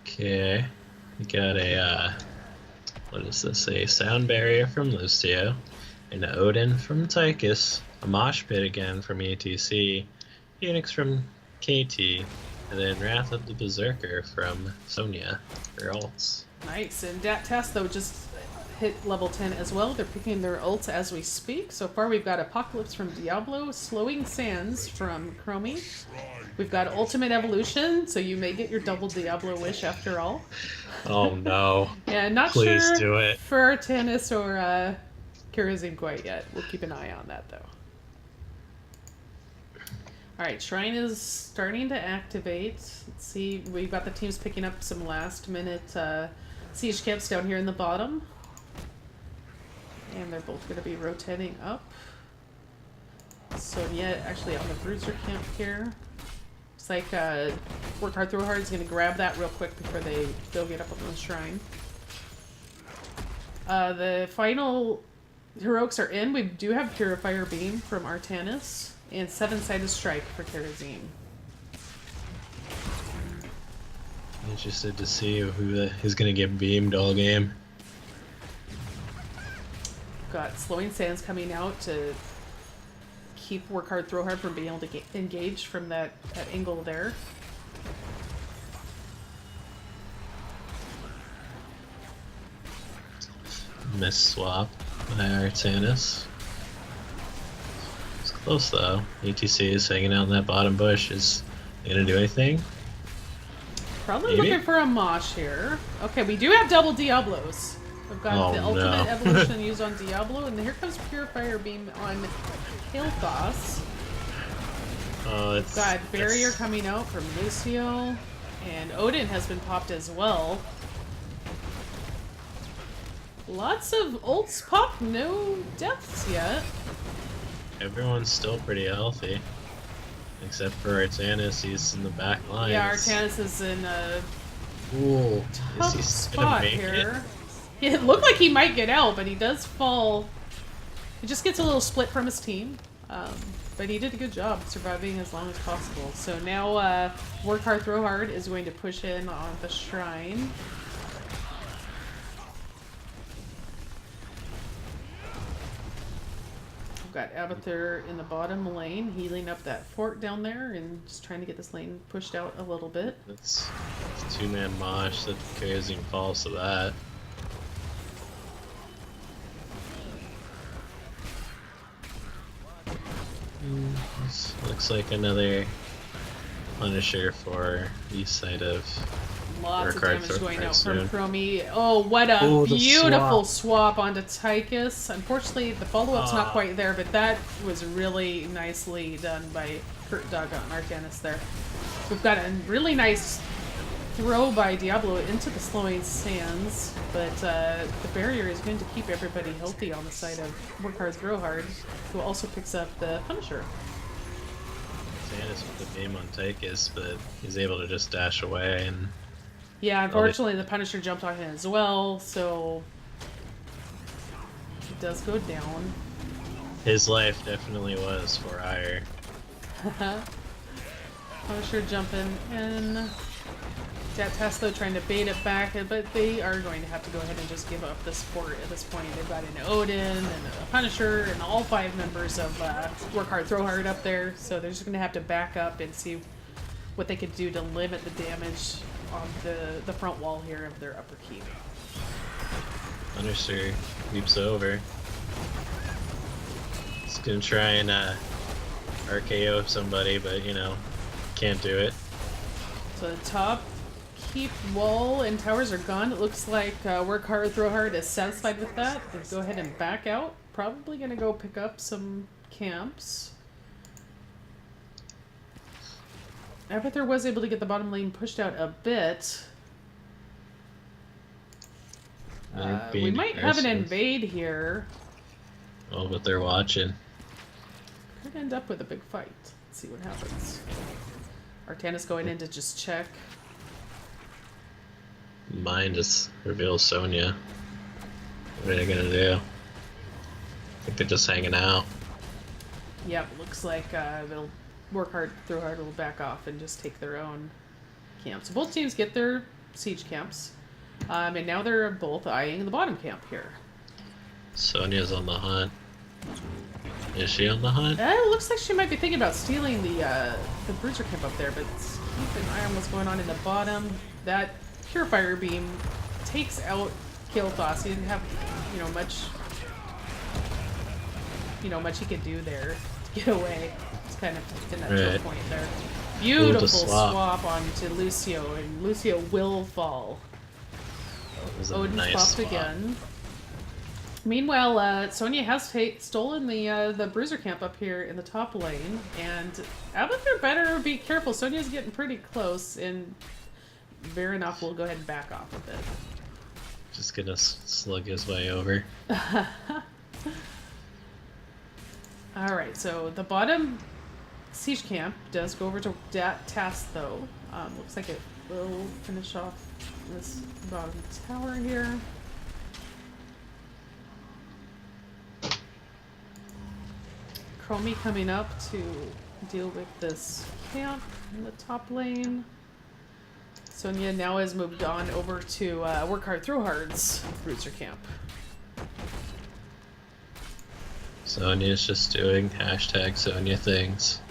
Okay, we got a, what is this, a Sound Barrier from Lucio, an Odin from Tychus, a Mosh Pit again from ETC, Phoenix from KT, and then Wrath of the Berserker from Sonya for ults. Nice, and Dat Tass Tho just hit level 10 as well. They're picking their ults as we speak. So far we've got Apocalypse from Diablo, Slowing Sands from Chromie. We've got Ultimate Evolution, so you may get your double Diablo wish after all. Oh no. Yeah, not Please sure do it. for Tannis or Karazin quite yet. We'll keep an eye on that though. Alright, Shrine is starting to activate. Let's see, we've got the teams picking up some last minute siege camps down here in the bottom. And they're both going to be rotating up. So yeah, actually on the Bruiser camp here. It's like Work Hard, Throw Hard is going to grab that real quick before they go get up on the Shrine. The final heroics are in. We do have Purifier Beam from Artanis. And 7-sided strike for Karazim. Interested to see who is going to get beamed all game. Got Slowing Sands coming out to keep Work Hard, Throw Hard from being able to engage from that angle there. Miss swap by Artanis. Close though. ETC is hanging out in that bottom bush. Is he gonna do anything? Probably Maybe? looking for a Mosh here. Okay, we do have double Diablos. We've got the Ultimate Evolution used on Diablo, and here comes Purifier Beam on Hilthos. Oh, We've got Barrier coming out from Lucio, and Odin has been popped as well. Lots of ults popped, no deaths yet. Everyone's still pretty healthy. Except for Artanis, he's in the back line. Yeah, Artanis is in a Ooh, tough is he gonna spot make here. It looked like he might get out, but he does fall. He just gets a little split from his team. But he did a good job surviving as long as possible. So now Work Hard, Throw Hard is going to push in on the Shrine. Got Abathur in the bottom lane, healing up that fort down there and just trying to get this lane pushed out a little bit. It's two-man mosh that Karazin falls to that. This looks like another Punisher for east side of Lots of Work Hard, damage Throw going Hard out from soon. Chromie. Oh, what a Oh, the beautiful swap onto Tychus. Unfortunately, the follow-up's not quite there, but that was really nicely done by Kurt Dug on Artanis there. We've got a really nice throw by Diablo into the Slowing Sands, but the barrier is going to keep everybody healthy on the side of Work Hard, Throw Hard, who also picks up the Punisher. Sandus with the beam on Tychus, but he's able to just dash away and Yeah, unfortunately the Punisher jumped on him as well, so it does go down. his life definitely was for ire. Punisher jumping in. Dat Tass Tho trying to bait it back, but they are going to have to go ahead and just give up this fort at this point. They've got an Odin and a Punisher and all 5 members of Work Hard, Throw Hard up there, so they're just going to have to back up and see what they could do to limit the damage on the front wall here of their upper keep. Punisher leaps over. He's gonna try and RKO somebody, but you know, can't do it. So the top keep wall and towers are gone. It looks like Work Hard, Throw Hard is satisfied with that. They go ahead and back out. Probably gonna go pick up some camps. Abathur was able to get the bottom lane pushed out a bit. We might have an invade here. Oh, but they're watching. Could end up with a big fight. Let's see what happens. Artanis going in to just check. Mine just reveals Sonya. What are they gonna do? I think they're just hanging out. Yep, looks like they'll work hard, throw hard, will back off and just take their own camps. So both teams get their siege camps. And now they're both eyeing the bottom camp here. Sonya's on the hunt. Is she on the hunt? It looks like she might be thinking about stealing the bruiser camp up there, but keep an eye on what's going on in the bottom. That purifier beam takes out Kael'thas. He didn't have, much he could do there to get away. It's kind of in that choke point there. Beautiful swap onto Lucio, and Lucio will fall. Odin's nice popped swap. again. Meanwhile, Sonya has stolen the bruiser camp up here in the top lane, and Abathur better be careful. Sonya's getting pretty close, and Varanoff will go ahead and back off a bit. Just gonna slug his way over. Alright, so the bottom siege camp does go over to Dat Tass Tho. Looks like it will finish off this bottom tower here. Chromie coming up to deal with this camp in the top lane. Sonya now has moved on over to Work Hard, Throw Hard's bruiser camp. Sonya's just doing Sonya things.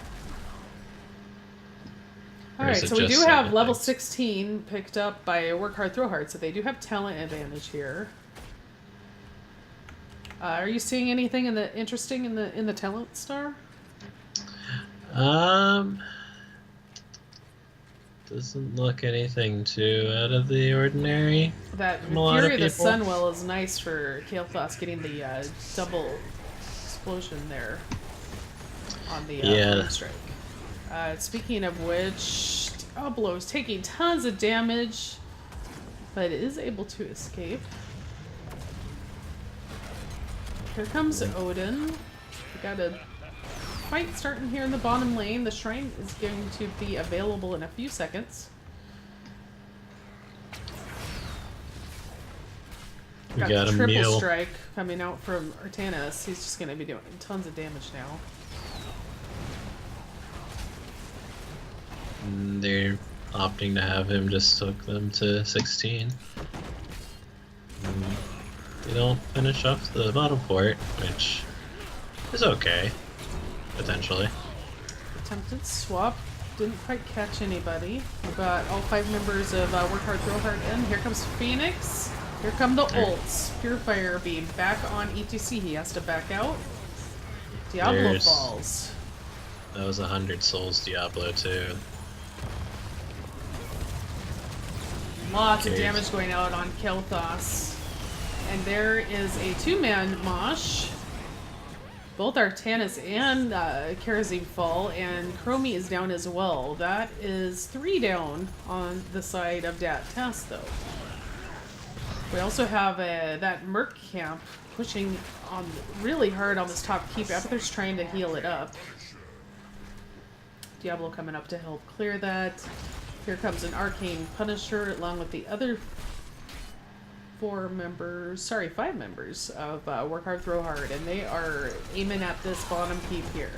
Or Alright, is it so we just do have Sonya level things? 16 picked up by Work Hard, Throw Hard, so they do have talent advantage here. Are you seeing anything interesting in the talent star? Doesn't look anything too out of the ordinary. That from a lot Fury of the people. Sunwell is nice for Kael'thas getting the double explosion there on the Flame strike. Speaking of which, Diablo's taking tons of damage, but is able to escape. Here comes Odin. We got a fight starting here in the bottom lane. The shrine is going to be available in a few seconds. We got the a triple mule. strike coming out from Artanis. He's just going to be doing tons of damage now. And they're opting to have him just took them to 16. They don't finish off the bottom port, which is okay, potentially. Attempted swap. Didn't quite catch anybody. We've got all 5 members of Work Hard, Throw Hard in. Here comes Phoenix. Here come the ults. Purifier Beam back on ETC. He has to back out. Diablo falls. That was 100 souls Diablo too. Lots of damage going out on Kael'thas. And there is a 2-man mosh. Both Artanis and Karazim fall, and Chromie is down as well. That is 3 down on the side of Dat Tass Tho. We also have that Merc camp pushing on really hard on this top keep. Abathur's trying to heal it up. Diablo coming up to help clear that. Here comes an Arcane Punisher along with the other 5 members of Work Hard, Throw Hard, and they are aiming at this bottom keep here.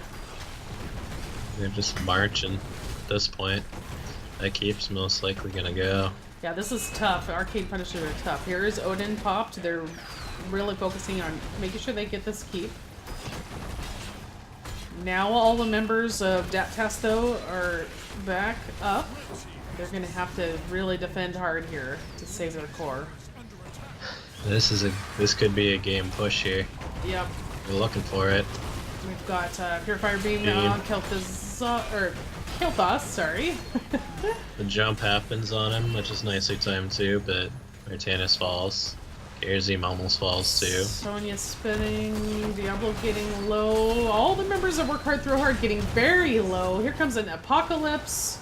They're just marching at this point. That keep's most likely gonna go. Yeah, this is tough. Arcane Punishers are tough. Here is Odin popped. They're really focusing on making sure they get this keep. Now all the members of Dat Tass Tho are back up. They're going to have to really defend hard here to save their core. This could be a game push here. Yep. We're looking for it. We've got Purifier Beam now on Kael'thas, sorry. The jump happens on him, which is nicely timed too, but Artanis falls. Karazim almost falls too. Sonya spinning, Diablo getting low. All the members of Work Hard, Throw Hard getting very low. Here comes an Apocalypse.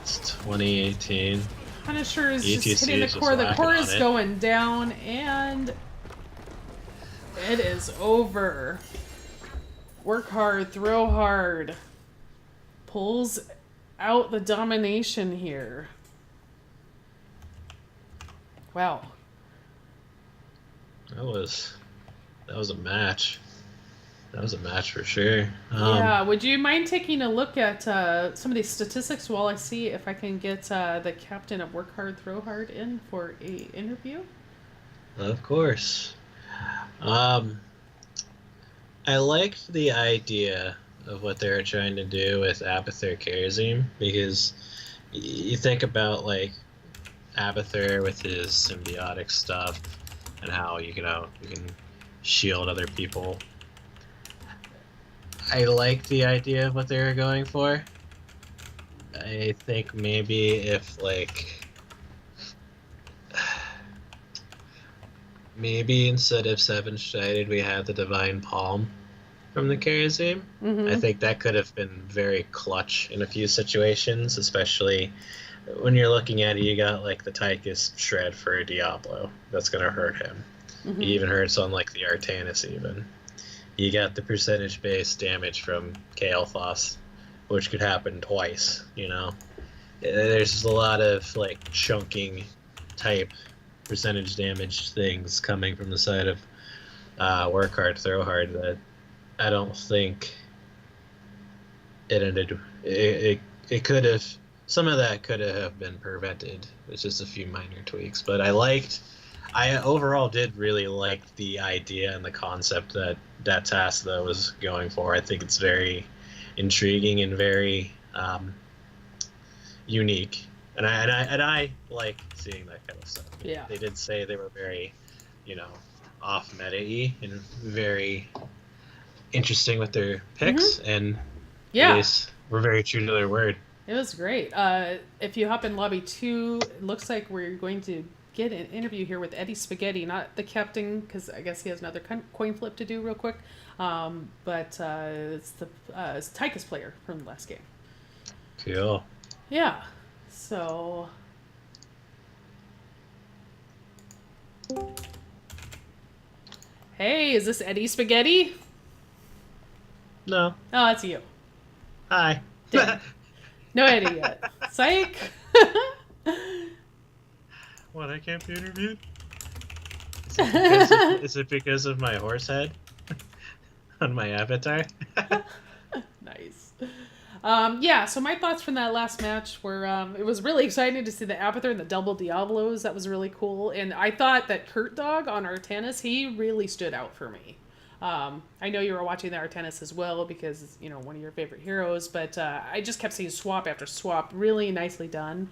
It's 2018. Punisher is ETC just hitting the is core. just The whacking core on is it. going down, and it is over. Work Hard, Throw Hard pulls out the domination here. Wow. That was a match. That was a match for sure. Yeah, would you mind taking a look at some of these statistics while I see if I can get the captain of Work Hard, Throw Hard in for a interview? Of course. I liked the idea of what they were trying to do with Abathur Karazim, because you think about like Abathur with his symbiotic stuff and how you can shield other people. I like the idea of what they were going for. I think maybe if maybe instead of Seven Sided we had the Divine Palm from the Karazim. I think that could have been very clutch in a few situations, especially when you're looking at it. You got like the Tychus Shred for a Diablo. That's gonna hurt him. He even hurts on like the Artanis even. You got the percentage-based damage from Kael'thas, which could happen twice, There's just a lot of, like, chunking type percentage damage things coming from the side of Work Hard, Throw Hard that I don't think it ended... It could have... Some of that could have been prevented with just a few minor tweaks, but I overall did really like the idea and the concept that Dat Tass Tho was going for. I think it's very intriguing and very unique, and I like seeing that kind of stuff. Yeah. They did say they were very, off meta-y and very interesting with their picks, and Yeah. they were very true to their word. It was great. If you hop in lobby 2, it looks like we're going to get an interview here with Eddie Spaghetti, not the captain, because I guess he has another coin flip to do real quick. But it's the Tychus player from the last game. Cool. Yeah. So. Hey, is this Eddie Spaghetti? No. Oh, that's you. Hi. Dang. No Eddie yet. Psych. What, I can't be interviewed? Is it because of my horse head on my avatar? Nice. Yeah, so my thoughts from that last match were it was really exciting to see the Abathur and the double Diablos. That was really cool. And I thought that Kurt Dog on Artanis, he really stood out for me. I know you were watching the Artanis as well because it's, one of your favorite heroes, but I just kept seeing swap after swap, really nicely done.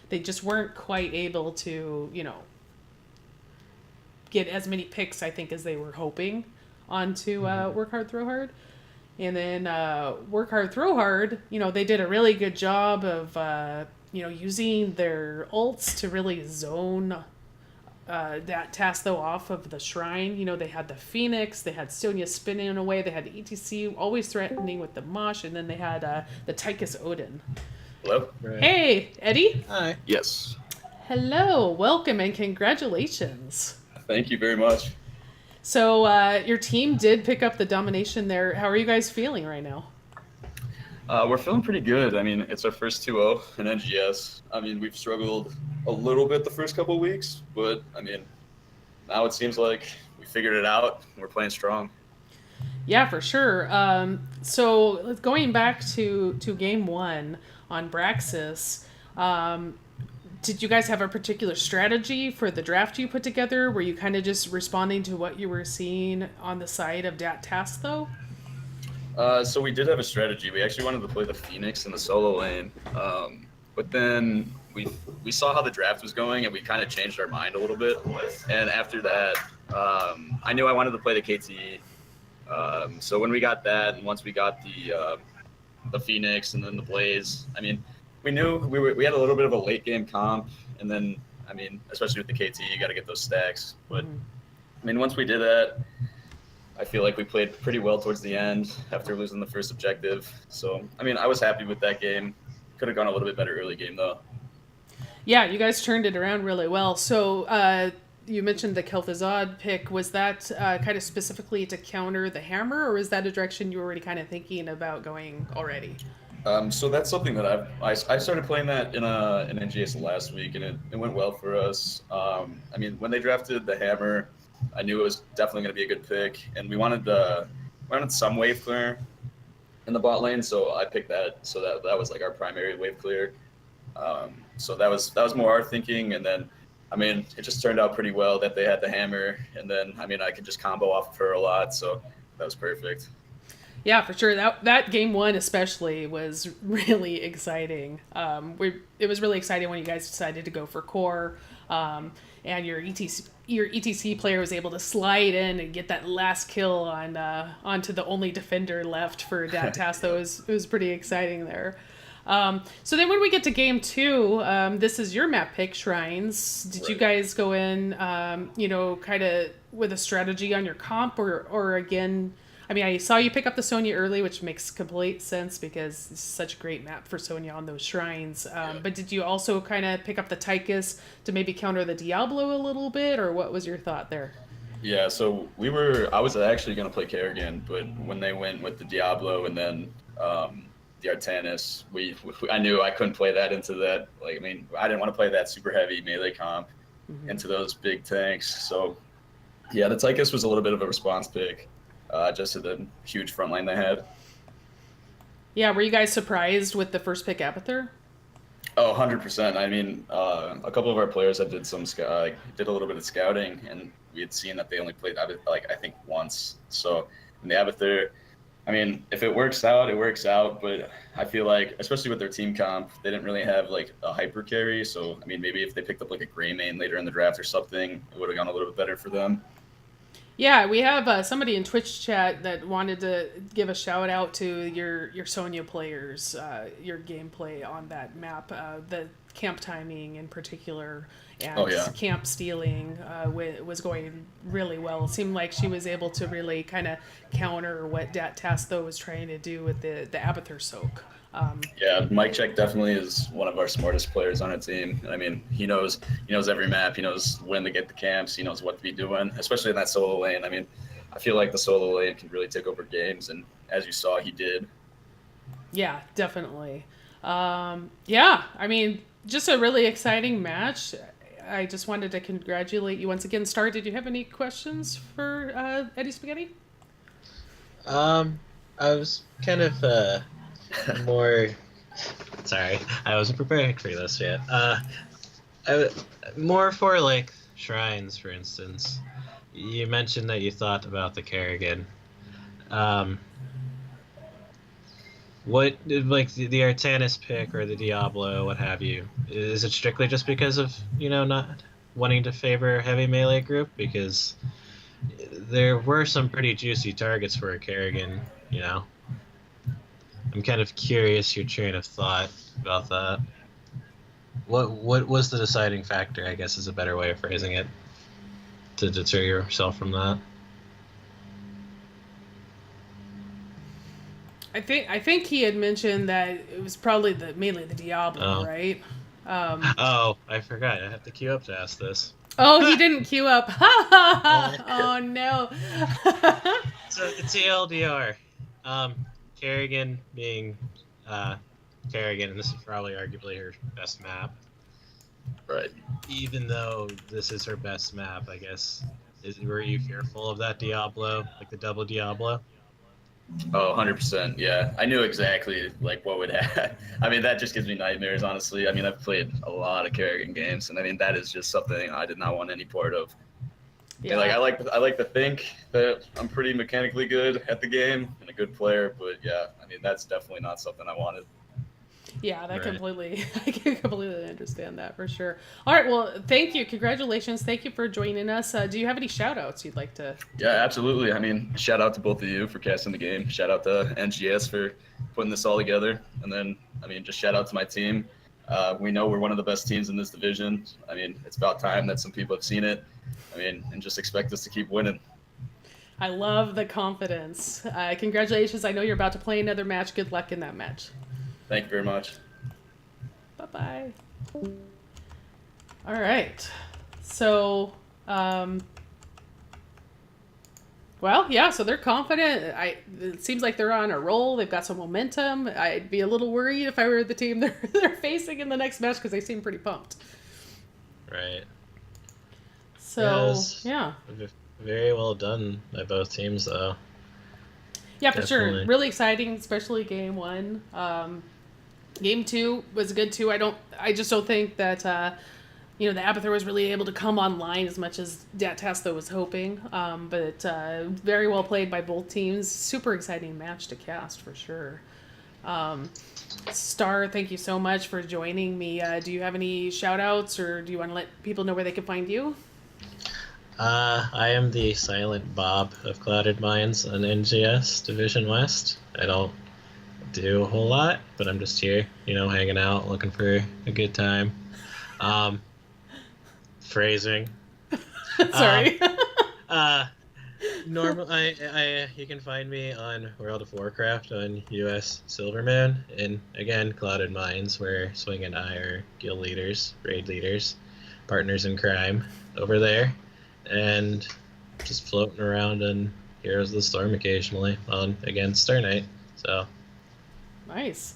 They just weren't quite able to, get as many picks, I think, as they were hoping onto Work Hard, Throw Hard. And then Work Hard, Throw Hard, they did a really good job of, using their ults to really zone Dat Tass Tho off of the shrine. They had the Phoenix, they had Sonya spinning away, they had the ETC always threatening with the Mosh, and then they had the Tychus Odin. Hello? Right. Hey, Eddie. Hi. Yes. Hello, welcome, and congratulations. Thank you very much. So your team did pick up the domination there. How are you guys feeling right now? We're feeling pretty good. I mean, it's our first 2-0 in NGS. I mean, we've struggled a little bit the first couple of weeks, but I mean, now it seems like we figured it out. We're playing strong. Yeah, for sure. So going back to game 1 on Braxis, did you guys have a particular strategy for the draft you put together? Were you kind of just responding to what you were seeing on the side of Dat Tass Tho? So we did have a strategy. We actually wanted to play the Phoenix in the solo lane, but then we saw how the draft was going, and we kind of changed our mind a little bit. And after that, I knew I wanted to play the KTE. So when we got that, and once we got the Phoenix and then the Blaze, I mean, we knew we had a little bit of a late game comp, and then I mean, especially with the KTE, you got to get those stacks. But I mean, once we did that, I feel like we played pretty well towards the end after losing the first objective. So, I mean, I was happy with that game. Could have gone a little bit better early game, though. Yeah, you guys turned it around really well. So you mentioned the Kel'Thuzad pick. Was that kind of specifically to counter the hammer, or is that a direction you were already kind of thinking about going already? So that's something that I started playing that in NGS last week, and it went well for us. I mean, when they drafted the hammer, I knew it was definitely going to be a good pick, and we wanted some wave clear in the bot lane, so I picked that. So that was like our primary wave clear. So that was more our thinking, and then I mean, it just turned out pretty well that they had the hammer, and then I mean, I could just combo off of her a lot, so that was perfect. Yeah, for sure. That game one especially was really exciting. It was really exciting when you guys decided to go for core, and your ETC player was able to slide in and get that last kill on onto the only defender left for Dat Tass Tho. It was pretty exciting there. So then when we get to game two, this is your map pick, Shrines. Did you Right. guys go in, kind of with a strategy on your comp, or again? I mean, I saw you pick up the Sonya early, which makes complete sense because it's such a great map for Sonya on those shrines. But did you also kind of pick up the Tychus to maybe counter the Diablo a little bit, or what was your thought there? Yeah, so I was actually going to play Kerrigan, but when they went with the Diablo and then the Artanis, I knew I couldn't play that into that. Like, I mean, I didn't want to play that super heavy melee comp into those big tanks. So, yeah, the Tychus was a little bit of a response pick, just to the huge front line they had. Yeah, were you guys surprised with the first pick Abathur? Oh, 100%. I mean, a couple of our players that did a little bit of scouting, and we had seen that they only played like I think once. So in the Abathur, I mean, if it works out, it works out. But I feel like, especially with their team comp, they didn't really have like a hyper carry. So I mean, maybe if they picked up like a gray main later in the draft or something, it would have gone a little bit better for them. Yeah, we have somebody in Twitch chat that wanted to give a shout out to your Sonya players, your gameplay on that map, the camp timing in particular, and Oh yeah. camp stealing was going really well. It seemed like she was able to really kind of counter what Dat Tass Tho was trying to do with the Abathur soak. Yeah, Mike Check definitely is one of our smartest players on our team. I mean, he knows every map. He knows when to get the camps. He knows what to be doing, especially in that solo lane. I mean, I feel like the solo lane can really take over games, and as you saw, he did. Yeah, definitely. Yeah, I mean, just a really exciting match. I just wanted to congratulate you once again. Star, did you have any questions for Eddie Spaghetti? I was kind of more. Sorry, I wasn't prepared for this yet. I, more for like shrines, for instance. You mentioned that you thought about the Kerrigan. Um, what like the Artanis pick or the Diablo, what have you? Is it strictly just because of not wanting to favor a heavy melee group? Because there were some pretty juicy targets for a Kerrigan. I'm kind of curious your train of thought about that. What was the deciding factor, I guess is a better way of phrasing it, to deter yourself from that? I think he had mentioned that it was probably mainly the Diablo, Oh. right? Oh, I forgot. I have to queue up to ask this. Oh, he didn't queue up. Oh no. So the TLDR, Kerrigan being Kerrigan, and this is probably arguably her best map. Right. Even though this is her best map, I guess, were you fearful of that Diablo, like the double Diablo? Oh, 100%. Yeah, I knew exactly like what would happen. I mean, that just gives me nightmares, honestly. I mean, I've played a lot of Kerrigan games, and I mean, that is just something I did not want any part of. Yeah. And, like I like to think that I'm pretty mechanically good at the game and a good player, but yeah, I mean, that's definitely not something I wanted. Yeah, Right. I can completely understand that for sure. All right, well, thank you. Congratulations. Thank you for joining us. Do you have any shout outs you'd like to? Yeah, absolutely. I mean, shout out to both of you for casting the game. Shout out to NGS for putting this all together. And then, I mean, just shout out to my team. We know we're one of the best teams in this division. I mean, it's about time that some people have seen it. I mean, and just expect us to keep winning. I love the confidence. Congratulations. I know you're about to play another match. Good luck in that match. Thank you very much. Bye bye. All right. So, Well, yeah, so they're confident. It seems like they're on a roll. They've got some momentum. I'd be a little worried if I were the team they're facing in the next match because they seem pretty pumped. Right. So, Yes. yeah. Very well done by both teams, though. Yeah, for sure. Definitely. Really exciting, especially game one. Game two was good too. I just don't think that the Abathur was really able to come online as much as Dat Tass Tho was hoping. But very well played by both teams. Super exciting match to cast for sure. Star, thank you so much for joining me. Do you have any shout outs, or do you want to let people know where they can find you? I am the Silent Bob of Clouded Minds on NGS Division West. I don't do a whole lot, but I'm just here, hanging out, looking for a good time. Phrasing. Sorry. Normally, you can find me on World of Warcraft on US Silverman, and again, Clouded Minds, where Swing and I are guild leaders, raid leaders, partners in crime over there, and just floating around in Heroes of the Storm occasionally on, again, Star Knight. So, Nice.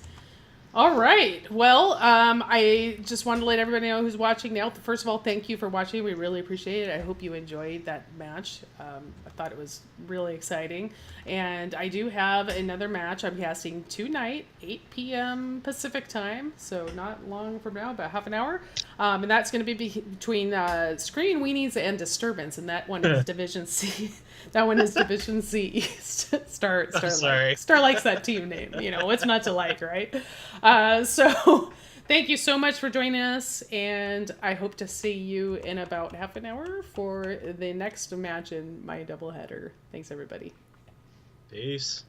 All right. Well, I just wanted to let everybody know who's watching now. First of all, thank you for watching. We really appreciate it. I hope you enjoyed that match. I thought it was really exciting. And I do have another match I'm casting tonight, 8 p.m. Pacific time. So not long from now, about half an hour. And that's going to be between Screen Weenies and Disturbance. And that one is Division C. That one is Division C East. Star sorry. Star likes that team name. What's not to like, right? So thank you so much for joining us, and I hope to see you in about half an hour for the next match in my doubleheader. Thanks, everybody. peace.